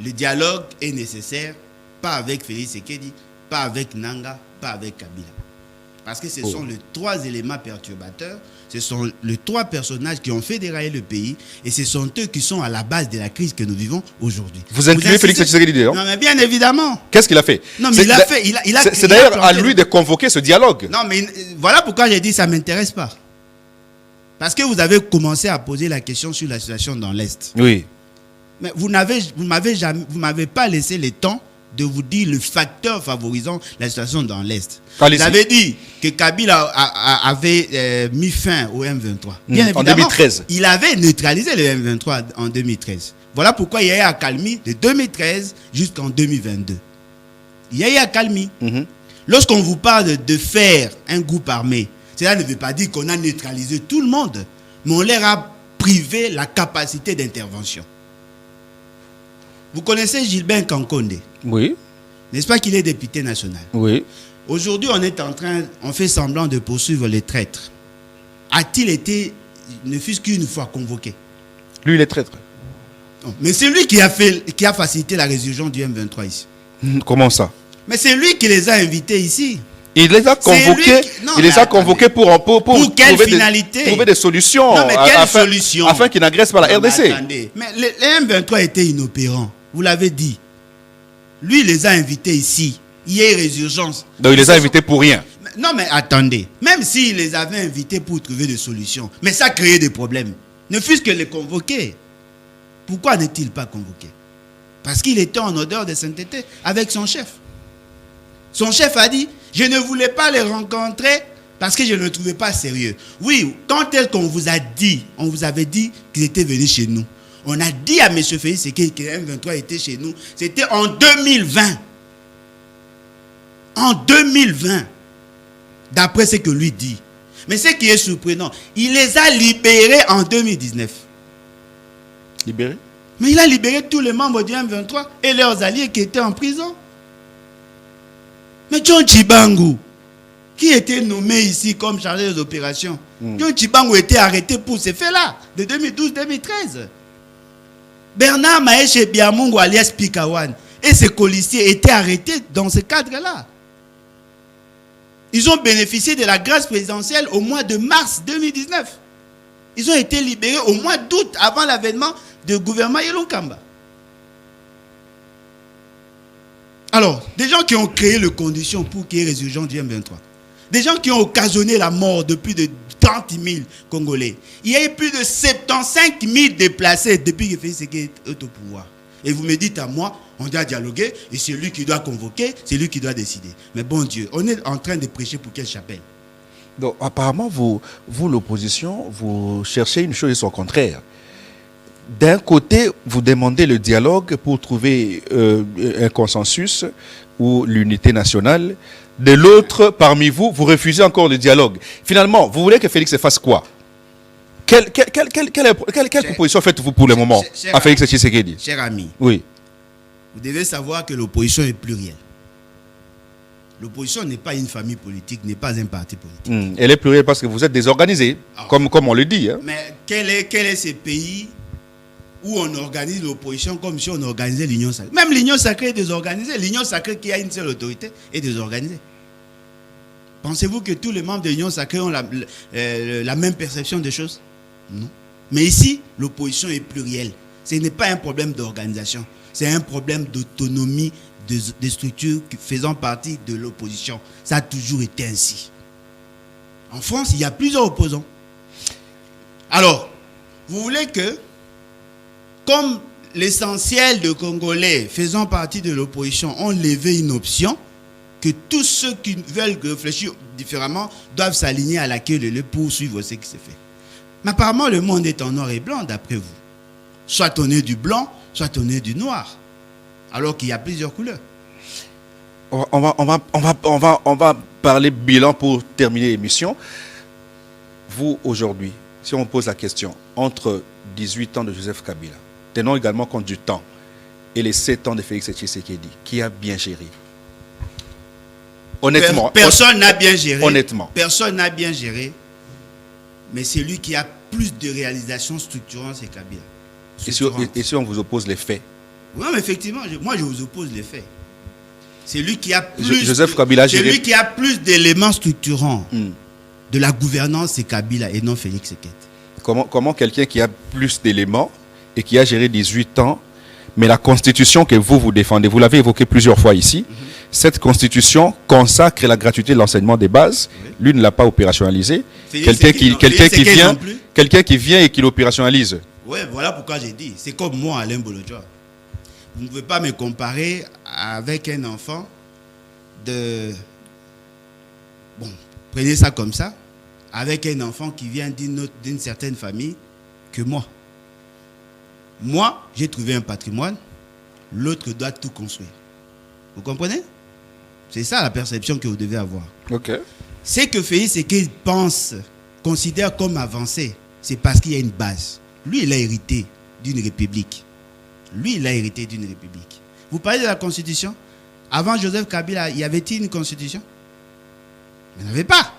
le dialogue est nécessaire, pas avec Félix Tshisekedi, pas avec Nangaa, pas avec Kabila. Parce que ce sont les trois éléments perturbateurs, ce sont les trois personnages qui ont fait dérailler le pays et ce sont eux qui sont à la base de la crise que nous vivons aujourd'hui. Vous incluez Félix Tshisekedi dedans? Non, mais bien évidemment. Qu'est-ce qu'il a fait? Non, mais il a fait. C'est d'ailleurs à lui de convoquer ce dialogue. Non, mais voilà pourquoi j'ai dit ça ne m'intéresse pas. Parce que vous avez commencé à poser la question sur la situation dans l'Est. Oui. Mais vous m'avez pas laissé le temps de vous dire le facteur favorisant la situation dans l'Est. Vous avez dit que Kabila avait mis fin au M23. Bien évidemment, en 2013. Il avait neutralisé le M23 en 2013. Voilà pourquoi il y a eu accalmie de 2013 jusqu'en 2022. Il y a eu accalmie. Lorsqu'on vous parle de faire un groupe armé, cela ne veut pas dire qu'on a neutralisé tout le monde, mais on leur a privé la capacité d'intervention. Vous connaissez Gilbert Kankonde? Oui. N'est-ce pas qu'il est député national? Oui. Aujourd'hui, on fait semblant de poursuivre les traîtres. A-t-il été, ne fût-ce qu'une fois, convoqué? Lui, il est traître. Non. Mais c'est lui qui a facilité la résurgence du M23 ici. Comment ça? Mais c'est lui qui les a invités ici. Il les a convoqués, pour quelle finalité? Trouver des solutions. Non, mais quelle solution? Afin qu'ils n'agressent pas la RDC. Mais les M23 étaient inopérants. Vous l'avez dit. Lui, il les a invités ici. Il y a eu résurgence. Donc il les a invités pour rien. Non, mais attendez. Même s'il les avait invités pour trouver des solutions, mais ça créait des problèmes. Ne fût-ce que les convoquer. Pourquoi n'est-il pas convoqué? Parce qu'il était en odeur de sainteté avec son chef. Son chef a dit, je ne voulais pas les rencontrer parce que je ne le trouvais pas sérieux. Oui, quand est-ce qu'on vous a dit, on vous avait dit qu'ils étaient venus chez nous. On a dit à M. Félix Tshisekedi que M23 était chez nous. C'était en 2020. En 2020. D'après ce que lui dit. Mais ce qui est surprenant, il les a libérés en 2019. Libérés? Mais il a libéré tous les membres du M23 et leurs alliés qui étaient en prison. Mais John Tchibangu, qui était nommé ici comme chargé des opérations, John Tchibangu était arrêté pour ces faits-là, de 2012-2013. Bernard Maeshe Biamungu alias Pikawan et ses colistiers étaient arrêtés dans ce cadre-là. Ils ont bénéficié de la grâce présidentielle au mois de mars 2019. Ils ont été libérés au mois d'août, avant l'avènement du gouvernement Yellow Kamba. Alors, des gens qui ont créé les conditions pour qu'il y ait résurgence du M23. Des gens qui ont occasionné la mort de plus de 30 000 Congolais. Il y a eu plus de 75 000 déplacés depuis que Félix Tshisekedi est au pouvoir. Et vous me dites à moi, on doit dialoguer et c'est lui qui doit convoquer, c'est lui qui doit décider. Mais bon Dieu, on est en train de prêcher pour quelle chapelle? Donc apparemment, vous l'opposition, vous cherchez une chose et son contraire. D'un côté, vous demandez le dialogue pour trouver un consensus ou l'unité nationale. De l'autre, parmi vous, vous refusez encore le dialogue. Finalement, vous voulez que Félix fasse quoi? Quelle proposition faites-vous pour le moment à Félix Tshisekedi? Cher ami, oui. Vous devez savoir que l'opposition est plurielle. L'opposition n'est pas une famille politique, n'est pas un parti politique. Elle est plurielle parce que vous êtes désorganisés, comme on le dit. Hein. Mais quel est ce pays où on organise l'opposition comme si on organisait l'Union sacrée? Même l'Union sacrée est désorganisée. L'Union sacrée qui a une seule autorité est désorganisée. Pensez-vous que tous les membres de l'Union sacrée ont la même perception des choses? Non. Mais ici, l'opposition est plurielle. Ce n'est pas un problème d'organisation. C'est un problème d'autonomie des structures faisant partie de l'opposition. Ça a toujours été ainsi. En France, il y a plusieurs opposants. Alors, vous voulez que, comme l'essentiel de Congolais faisant partie de l'opposition ont levé une option, que tous ceux qui veulent réfléchir différemment doivent s'aligner à laquelle le poursuivre ce qui se fait. Mais apparemment, le monde est en noir et blanc d'après vous. Soit on est du blanc, soit on est du noir. Alors qu'il y a plusieurs couleurs. On va parler bilan pour terminer l'émission. Vous, aujourd'hui, si on pose la question, entre 18 ans de Joseph Kabila, tenons également compte du temps, et les 7 ans de Félix Tshisekedi, qui a bien géré? Honnêtement. Personne n'a bien géré. Honnêtement. Personne n'a bien géré. Mais celui qui a plus de réalisations structurantes, c'est Kabila. Et si on vous oppose les faits? Oui, mais effectivement, moi je vous oppose les faits. C'est lui qui a plus, Joseph Kabila celui qui a plus d'éléments structurants de la gouvernance, c'est Kabila et non Félix Tshisekedi. Comment quelqu'un qui a plus d'éléments et qui a géré 18 ans, mais la constitution que vous défendez, vous l'avez évoqué plusieurs fois ici, cette constitution consacre la gratuité de l'enseignement des bases. Oui. Lui ne l'a pas opérationnalisé. Quelqu'un qui vient et qui l'opérationnalise. Oui, voilà pourquoi j'ai dit. C'est comme moi, Alain Bolodjoa. Vous ne pouvez pas me comparer avec un enfant de... Bon, prenez ça comme ça. Avec un enfant qui vient d'une certaine famille que moi. Moi, j'ai trouvé un patrimoine. L'autre doit tout construire. Vous comprenez? C'est ça la perception que vous devez avoir. Ok. C'est que Félix, c'est qu'il pense, considère comme avancé. C'est parce qu'il y a une base. Lui, il a hérité d'une république. Vous parlez de la constitution? Avant Joseph Kabila, y avait-il une constitution? Il n'y en avait pas.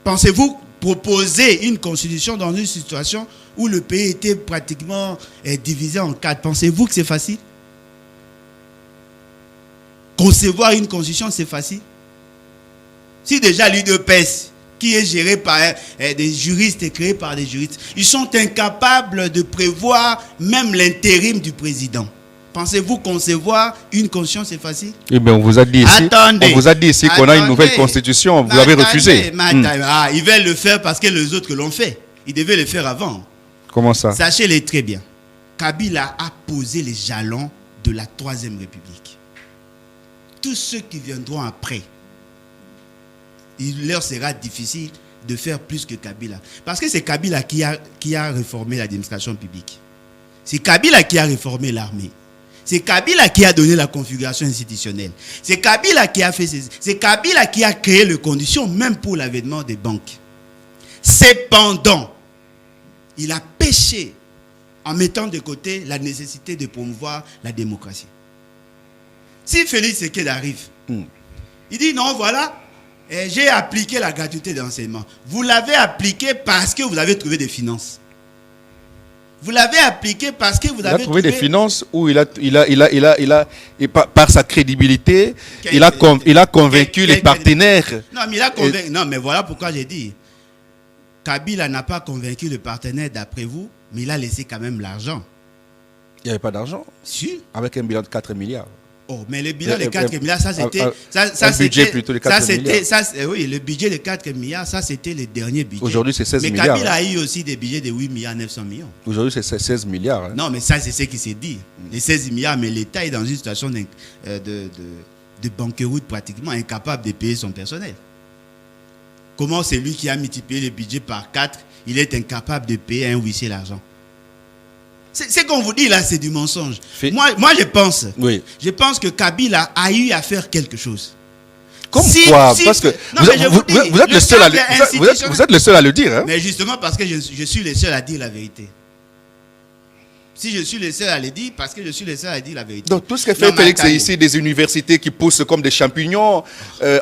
Pensez-vous proposer une constitution dans une situation où le pays était pratiquement divisé en 4? Pensez-vous que c'est facile? Concevoir une constitution, c'est facile? Si déjà l'UDPS, qui est géré par des juristes et créé par des juristes, ils sont incapables de prévoir même l'intérim du président. Pensez-vous concevoir une constitution, c'est facile? Eh bien, on vous a dit ici, qu'on a une nouvelle constitution. Vous l'avez refusé. Ils veulent le faire parce que les autres l'ont fait. Ils devaient le faire avant. Comment ça? Sachez-le très bien. Kabila a posé les jalons de la Troisième République. Tous ceux qui viendront après, il leur sera difficile de faire plus que Kabila. Parce que c'est Kabila qui a réformé l'administration publique. C'est Kabila qui a réformé l'armée. C'est Kabila qui a donné la configuration institutionnelle. C'est Kabila qui a fait c'est Kabila qui a créé les conditions même pour l'avènement des banques. Cependant, il a péché en mettant de côté la nécessité de promouvoir la démocratie. Si Félix Tshisekedi arrive, il dit non, voilà, j'ai appliqué la gratuité d'enseignement. Vous l'avez appliqué parce que vous avez trouvé des finances. Vous l'avez appliqué parce que vous avez trouvé des finances où par sa crédibilité, il a convaincu les partenaires. Non, mais il a convaincu. Non, mais voilà pourquoi j'ai dit. Kabila n'a pas convaincu le partenaire d'après vous, mais il a laissé quand même l'argent. Il n'y avait pas d'argent. Si. Avec un bilan de 4 milliards. Oh, mais le bilan de 4 milliards, ça c'était... un budget plutôt de 4 milliards. Oui, le budget de 4 milliards, ça c'était le dernier budget. Aujourd'hui, c'est 16 milliards. Mais Kabila a eu aussi des budgets de 8 milliards 900 millions. Aujourd'hui, c'est 16 milliards. Hein. Non, mais ça, c'est ce qui s'est dit. Les 16 milliards, mais l'État est dans une situation de banqueroute pratiquement, incapable de payer son personnel. Comment c'est lui qui a multiplié le budget par 4, il est incapable de payer un huissier l'argent? C'est qu'on vous dit là, c'est du mensonge. Moi, je pense. Oui. Je pense que Kabila a eu à faire quelque chose. Comme quoi? Parce que vous êtes le seul à le dire. Hein? Mais justement parce que je suis le seul à dire la vérité. Si je suis le seul à le dire, parce que je suis le seul à dire la vérité. Donc tout ce que fait Félix, c'est ici des universités qui poussent comme des champignons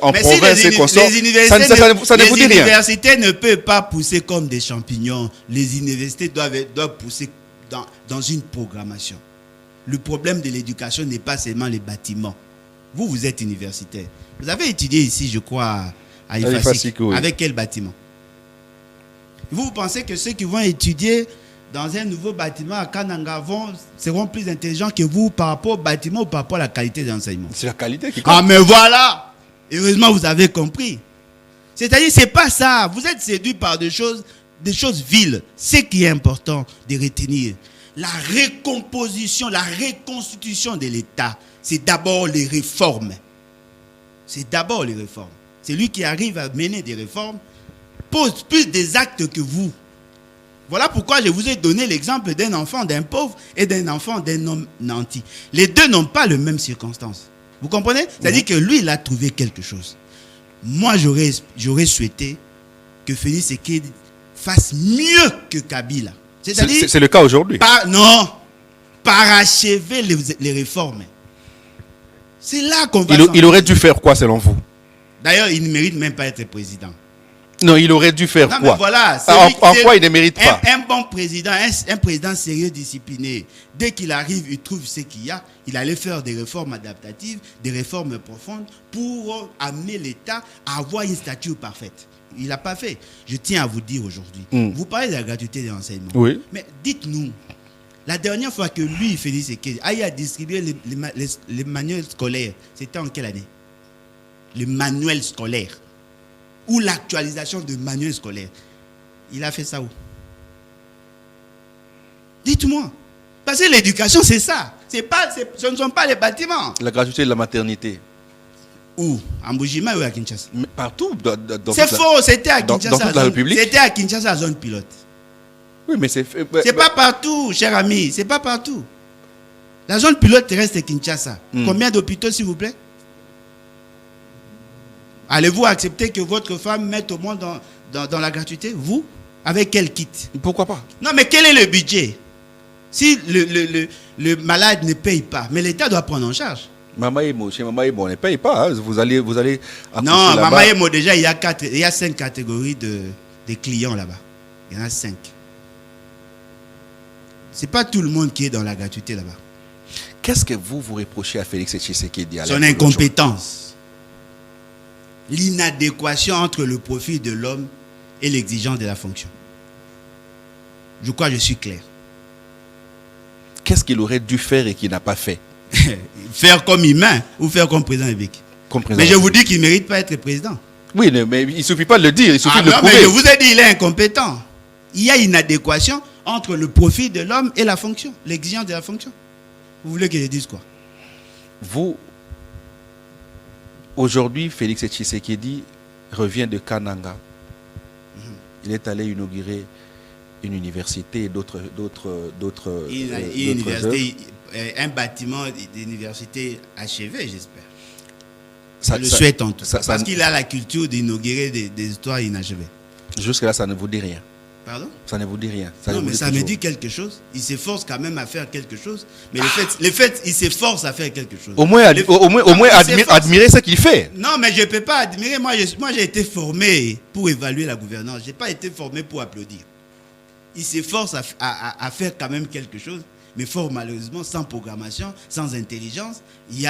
en province et consorts. Ça ne vous dit rien. Les universités ne peuvent pas pousser comme des champignons. Les universités doivent pousser dans une programmation. Le problème de l'éducation n'est pas seulement les bâtiments. Vous êtes universitaire. Vous avez étudié ici, je crois, à IFASIC. Oui. Avec quel bâtiment? Vous pensez que ceux qui vont étudier dans un nouveau bâtiment à Kananga seront plus intelligents que vous par rapport au bâtiment ou par rapport à la qualité de l'enseignement? C'est la qualité qui compte. Ah mais voilà! Heureusement, vous avez compris. C'est-à-dire, c'est pas ça. Vous êtes séduit par des choses viles. Ce qui est important de retenir, la recomposition, la reconstitution de l'État, c'est d'abord les réformes. C'est d'abord les réformes. C'est lui qui arrive à mener des réformes, pose plus des actes que vous. Voilà pourquoi je vous ai donné l'exemple d'un enfant d'un pauvre et d'un enfant d'un homme nanti. Les deux n'ont pas les mêmes circonstances. Vous comprenez? C'est-à-dire que lui, il a trouvé quelque chose. Moi, j'aurais souhaité que Félix Tshisekedi fasse mieux que Kabila. C'est le cas aujourd'hui. Parachever les réformes. C'est là qu'on va... Il aurait dû faire quoi selon vous? D'ailleurs, il ne mérite même pas d'être président. Non, il aurait dû faire quoi? Voilà, en quoi il ne mérite pas? Un bon président, un président sérieux, discipliné, dès qu'il arrive, il trouve ce qu'il y a, il allait faire des réformes adaptatives, des réformes profondes pour amener l'État à avoir une stature parfaite. Il n'a pas fait. Je tiens à vous dire aujourd'hui, vous parlez de la gratuité de l'enseignement. Oui. Mais dites-nous, la dernière fois que lui, Félix Tshisekedi, a distribué les manuels scolaires, c'était en quelle année? Les manuels scolaires. Ou l'actualisation de manuels scolaires. Il a fait ça où? Dites-moi. Parce que l'éducation, c'est ça. Ce ne sont pas les bâtiments. La gratuité de la maternité. Où? En Bujima ou à Kinshasa? Mais partout. C'est faux, c'était à Kinshasa. Dans toute la République. C'était à Kinshasa, zone pilote. Oui, mais c'est... C'est pas partout, cher ami. C'est pas partout. La zone pilote terrestre est Kinshasa. Combien d'hôpitaux, s'il vous plaît? Allez-vous accepter que votre femme mette au monde dans la gratuité? Vous? Avec quel kit? Pourquoi pas? Non, mais quel est le budget? Si le malade ne paye pas, mais l'État doit prendre en charge. Chez Mama Emo, on ne paye pas. Hein. Vous allez non, Mama Emo, déjà, il y a 5 catégories de clients là-bas. Il y en a 5. Ce n'est pas tout le monde qui est dans la gratuité là-bas. Qu'est-ce que vous reprochez à Félix Tshisekedi? Son incompétence. L'inadéquation entre le profil de l'homme et l'exigence de la fonction. Je crois que je suis clair. Qu'est-ce qu'il aurait dû faire et qu'il n'a pas fait? Faire comme humain ou faire comme président évêque. Mais je vous dis qu'il ne mérite pas d'être président. Oui, mais il ne suffit pas de le dire, il suffit de le prouver. Mais je vous ai dit, il est incompétent. Il y a une adéquation entre le profil de l'homme et la fonction, l'exigence de la fonction. Vous voulez que je dise quoi? Vous, aujourd'hui, Félix Tshisekedi revient de Kananga. Il est allé inaugurer une université et d'autres université, un bâtiment d'université achevé, j'espère. Je le souhaite en tout cas. Parce qu'il a la culture d'inaugurer des histoires inachevées. Jusque-là, ça ne vous dit rien. Pardon? Ça ne vous dit rien. Non, mais ça me dit quelque chose. Il s'efforce quand même à faire quelque chose. Mais le fait, il s'efforce à faire quelque chose. Au moins admirer ce qu'il fait. Non, mais je ne peux pas admirer. Moi, j'ai été formé pour évaluer la gouvernance. Je n'ai pas été formé pour applaudir. Il s'efforce à faire quand même quelque chose. mais fort malheureusement, sans programmation, sans intelligence, il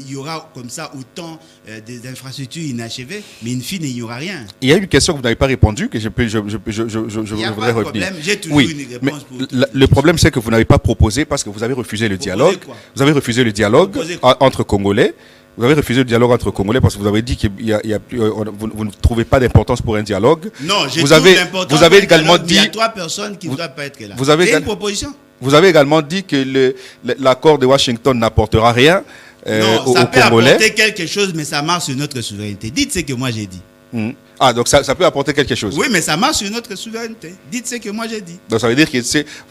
y aura comme ça autant des infrastructures inachevées, mais in fine, il n'y aura rien. Il y a une question que vous n'avez pas répondu, que je voudrais retenir. J'ai toujours une réponse pour le problème, c'est que vous n'avez pas proposé parce que vous avez refusé le dialogue. Vous avez refusé le dialogue entre Congolais. Vous avez refusé le dialogue entre Congolais parce que vous avez dit qu'il y a plus, vous ne trouvez pas d'importance pour un dialogue. Non, j'ai trouvé l'importance. Vous avez également dit. Il y a 3 personnes qui ne doivent pas être là. C'est une proposition. Vous avez également dit que l'accord de Washington n'apportera rien non, ça peut apporter quelque chose, mais ça marche sur notre souveraineté. Dites ce que moi j'ai dit. Ah, donc ça peut apporter quelque chose. Oui, mais ça marche sur notre souveraineté. Dites ce que moi j'ai dit. Donc ça veut dire que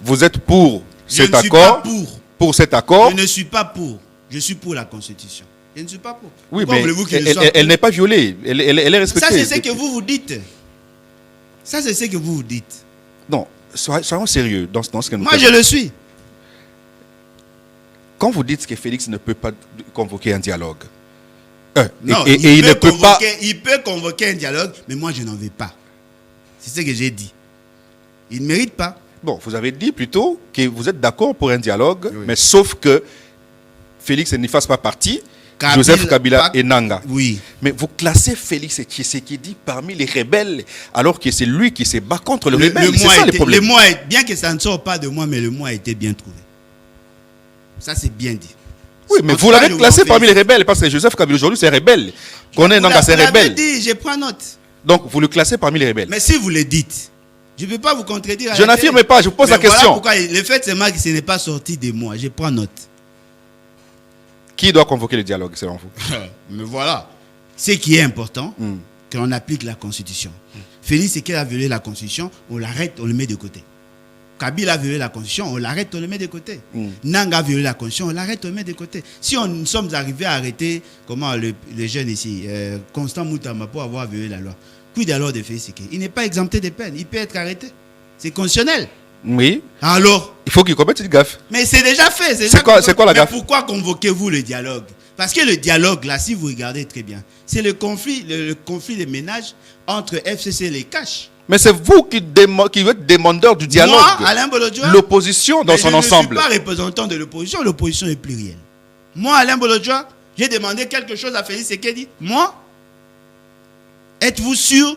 vous êtes pour cet accord. Je ne suis pas pour cet accord. Je ne suis pas pour. Je suis pour la Constitution. Je ne suis pas pour. Oui, mais elle n'est pas violée. Elle est respectée. Ça, c'est ce que vous dites. Ça, c'est ce que vous dites. Non, soyons sérieux dans ce que nous Moi, je le suis. Quand vous dites que Félix ne peut pas convoquer un dialogue, non, il peut convoquer un dialogue, mais moi, je n'en veux pas. C'est ce que j'ai dit. Il ne mérite pas. Bon, vous avez dit plutôt que vous êtes d'accord pour un dialogue, oui. Mais sauf que Félix n'y fasse pas partie. Joseph Kabila et Nanga. Oui. Mais vous classez Félix Tshisekedi parmi les rebelles, alors que c'est lui qui se bat contre le rebelle. C'est ça le problème. Bien que ça ne sort pas de moi, mais le mot a été bien trouvé. Ça, c'est bien dit. Oui, mais vous l'avez classé parmi les rebelles, parce que Joseph Kabila aujourd'hui, c'est rebelle. Koné Nanga, c'est rebelle. Dit, je prends note. Donc, vous le classez parmi les rebelles. Mais si vous le dites, je ne peux pas vous contredire. Je n'affirme pas, je vous pose la question. Pourquoi le fait, c'est moi que ce n'est pas sorti de moi. Je prends note. Qui doit convoquer le dialogue, selon vous? Mais voilà. Ce qui est important, qu'on applique la Constitution. Félix Tshisekedi a violé la Constitution, on l'arrête, on le met de côté. Kabila a violé la Constitution, on l'arrête, on le met de côté. Nanga a violé la Constitution, on l'arrête, on le met de côté. Si nous sommes arrivés à arrêter, comment les jeunes ici, Constant Moutama, pour avoir violé la loi, quid alors de Félix Tshisekedi? Il n'est pas exempté de peine, il peut être arrêté. C'est constitutionnel. Oui. Alors, il faut qu'il commette une gaffe. Mais c'est déjà fait. C'est quoi la gaffe? Mais pourquoi convoquez-vous le dialogue? Parce que le dialogue, là, si vous regardez très bien, c'est le conflit des ménages entre FCC et les caches. Mais c'est vous qui êtes demandeur du dialogue. Moi, Alain Bolodjoa, l'opposition dans son ensemble. Je ne suis pas représentant de l'opposition. L'opposition est plurielle. Moi, Alain Bolodjoa, j'ai demandé quelque chose à Félix Tshisekedi. Moi, êtes-vous sûr?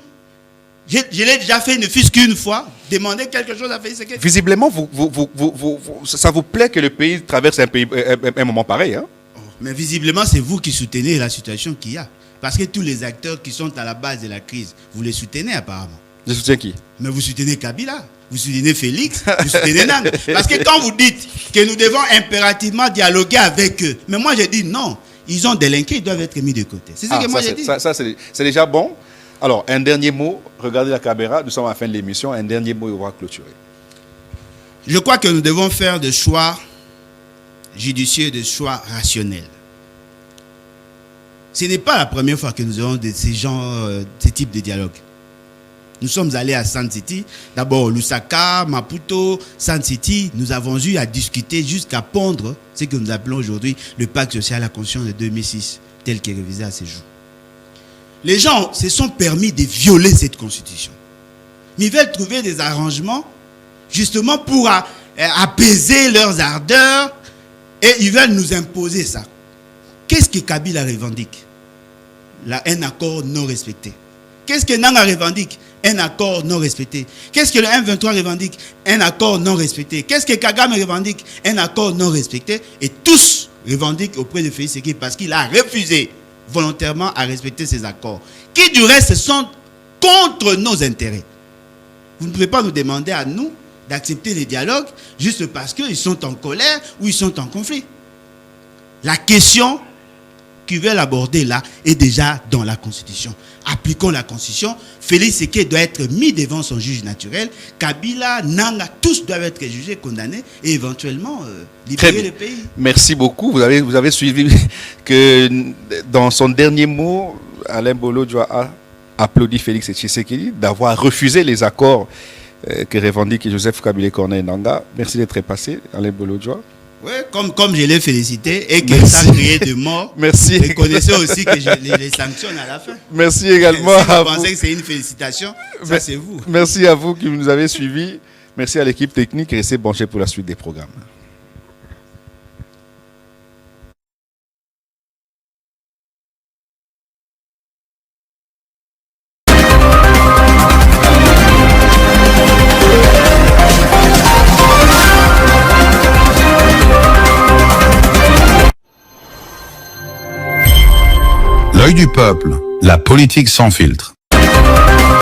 Je l'ai déjà fait, ne fût-ce qu'une fois, demander quelque chose à Félix Tshisekedi. Visiblement, ça vous plaît que le pays traverse un moment pareil. Hein? Mais visiblement, c'est vous qui soutenez la situation qu'il y a. Parce que tous les acteurs qui sont à la base de la crise, vous les soutenez apparemment. Je soutiens qui? Mais vous soutenez Kabila, vous soutenez Félix, vous soutenez Nanga. Parce que quand vous dites que nous devons impérativement dialoguer avec eux, mais moi je dis non, ils ont délinqué, ils doivent être mis de côté. C'est ce que moi j'ai dit. Ça c'est déjà bon. Alors, un dernier mot, regardez la caméra, nous sommes à la fin de l'émission, un dernier mot et on va clôturer. Je crois que nous devons faire des choix judicieux, des choix rationnels. Ce n'est pas la première fois que nous avons ce type de dialogue. Nous sommes allés à Sun City, d'abord Lusaka, Maputo, Sun City, nous avons eu à discuter jusqu'à pondre ce que nous appelons aujourd'hui le pacte social à la Constitution de 2006, tel qu'il est révisé à ce jour. Les gens se sont permis de violer cette constitution. Mais ils veulent trouver des arrangements justement pour apaiser leurs ardeurs et ils veulent nous imposer ça. Qu'est-ce que Kabila revendique? Un accord non respecté. Qu'est-ce que Nanga revendique? Un accord non respecté. Qu'est-ce que le M23 revendique? Un accord non respecté. Qu'est-ce que Kagame revendique? Un accord non respecté. Et tous revendiquent auprès de Félix Tshisekedi parce qu'il a refusé volontairement à respecter ces accords, qui du reste sont contre nos intérêts. Vous ne pouvez pas nous demander à nous d'accepter les dialogues juste parce qu'ils sont en colère ou ils sont en conflit. La question qu'ils veulent aborder là est déjà dans la Constitution. Appliquons la Constitution. Félix Tshisekedi doit être mis devant son juge naturel. Kabila, Nanga, tous doivent être jugés, condamnés et éventuellement libérer le pays. Merci beaucoup. Vous avez suivi que dans son dernier mot, Alain Bolodjoa a applaudi Félix Tshisekedi d'avoir refusé les accords que revendiquent Joseph Kabila Corneille Nanga. Merci d'être passé, Alain Bolodjoa. Oui, comme je l'ai félicité et que ça a créé de mort. Merci. Reconnaissez aussi que je les sanctionne à la fin. Merci également si vous pensez que c'est une félicitation, ça c'est vous. Merci à vous qui nous avez suivis. Merci à l'équipe technique et restez branchés pour la suite des programmes. L'œil du peuple, la politique sans filtre.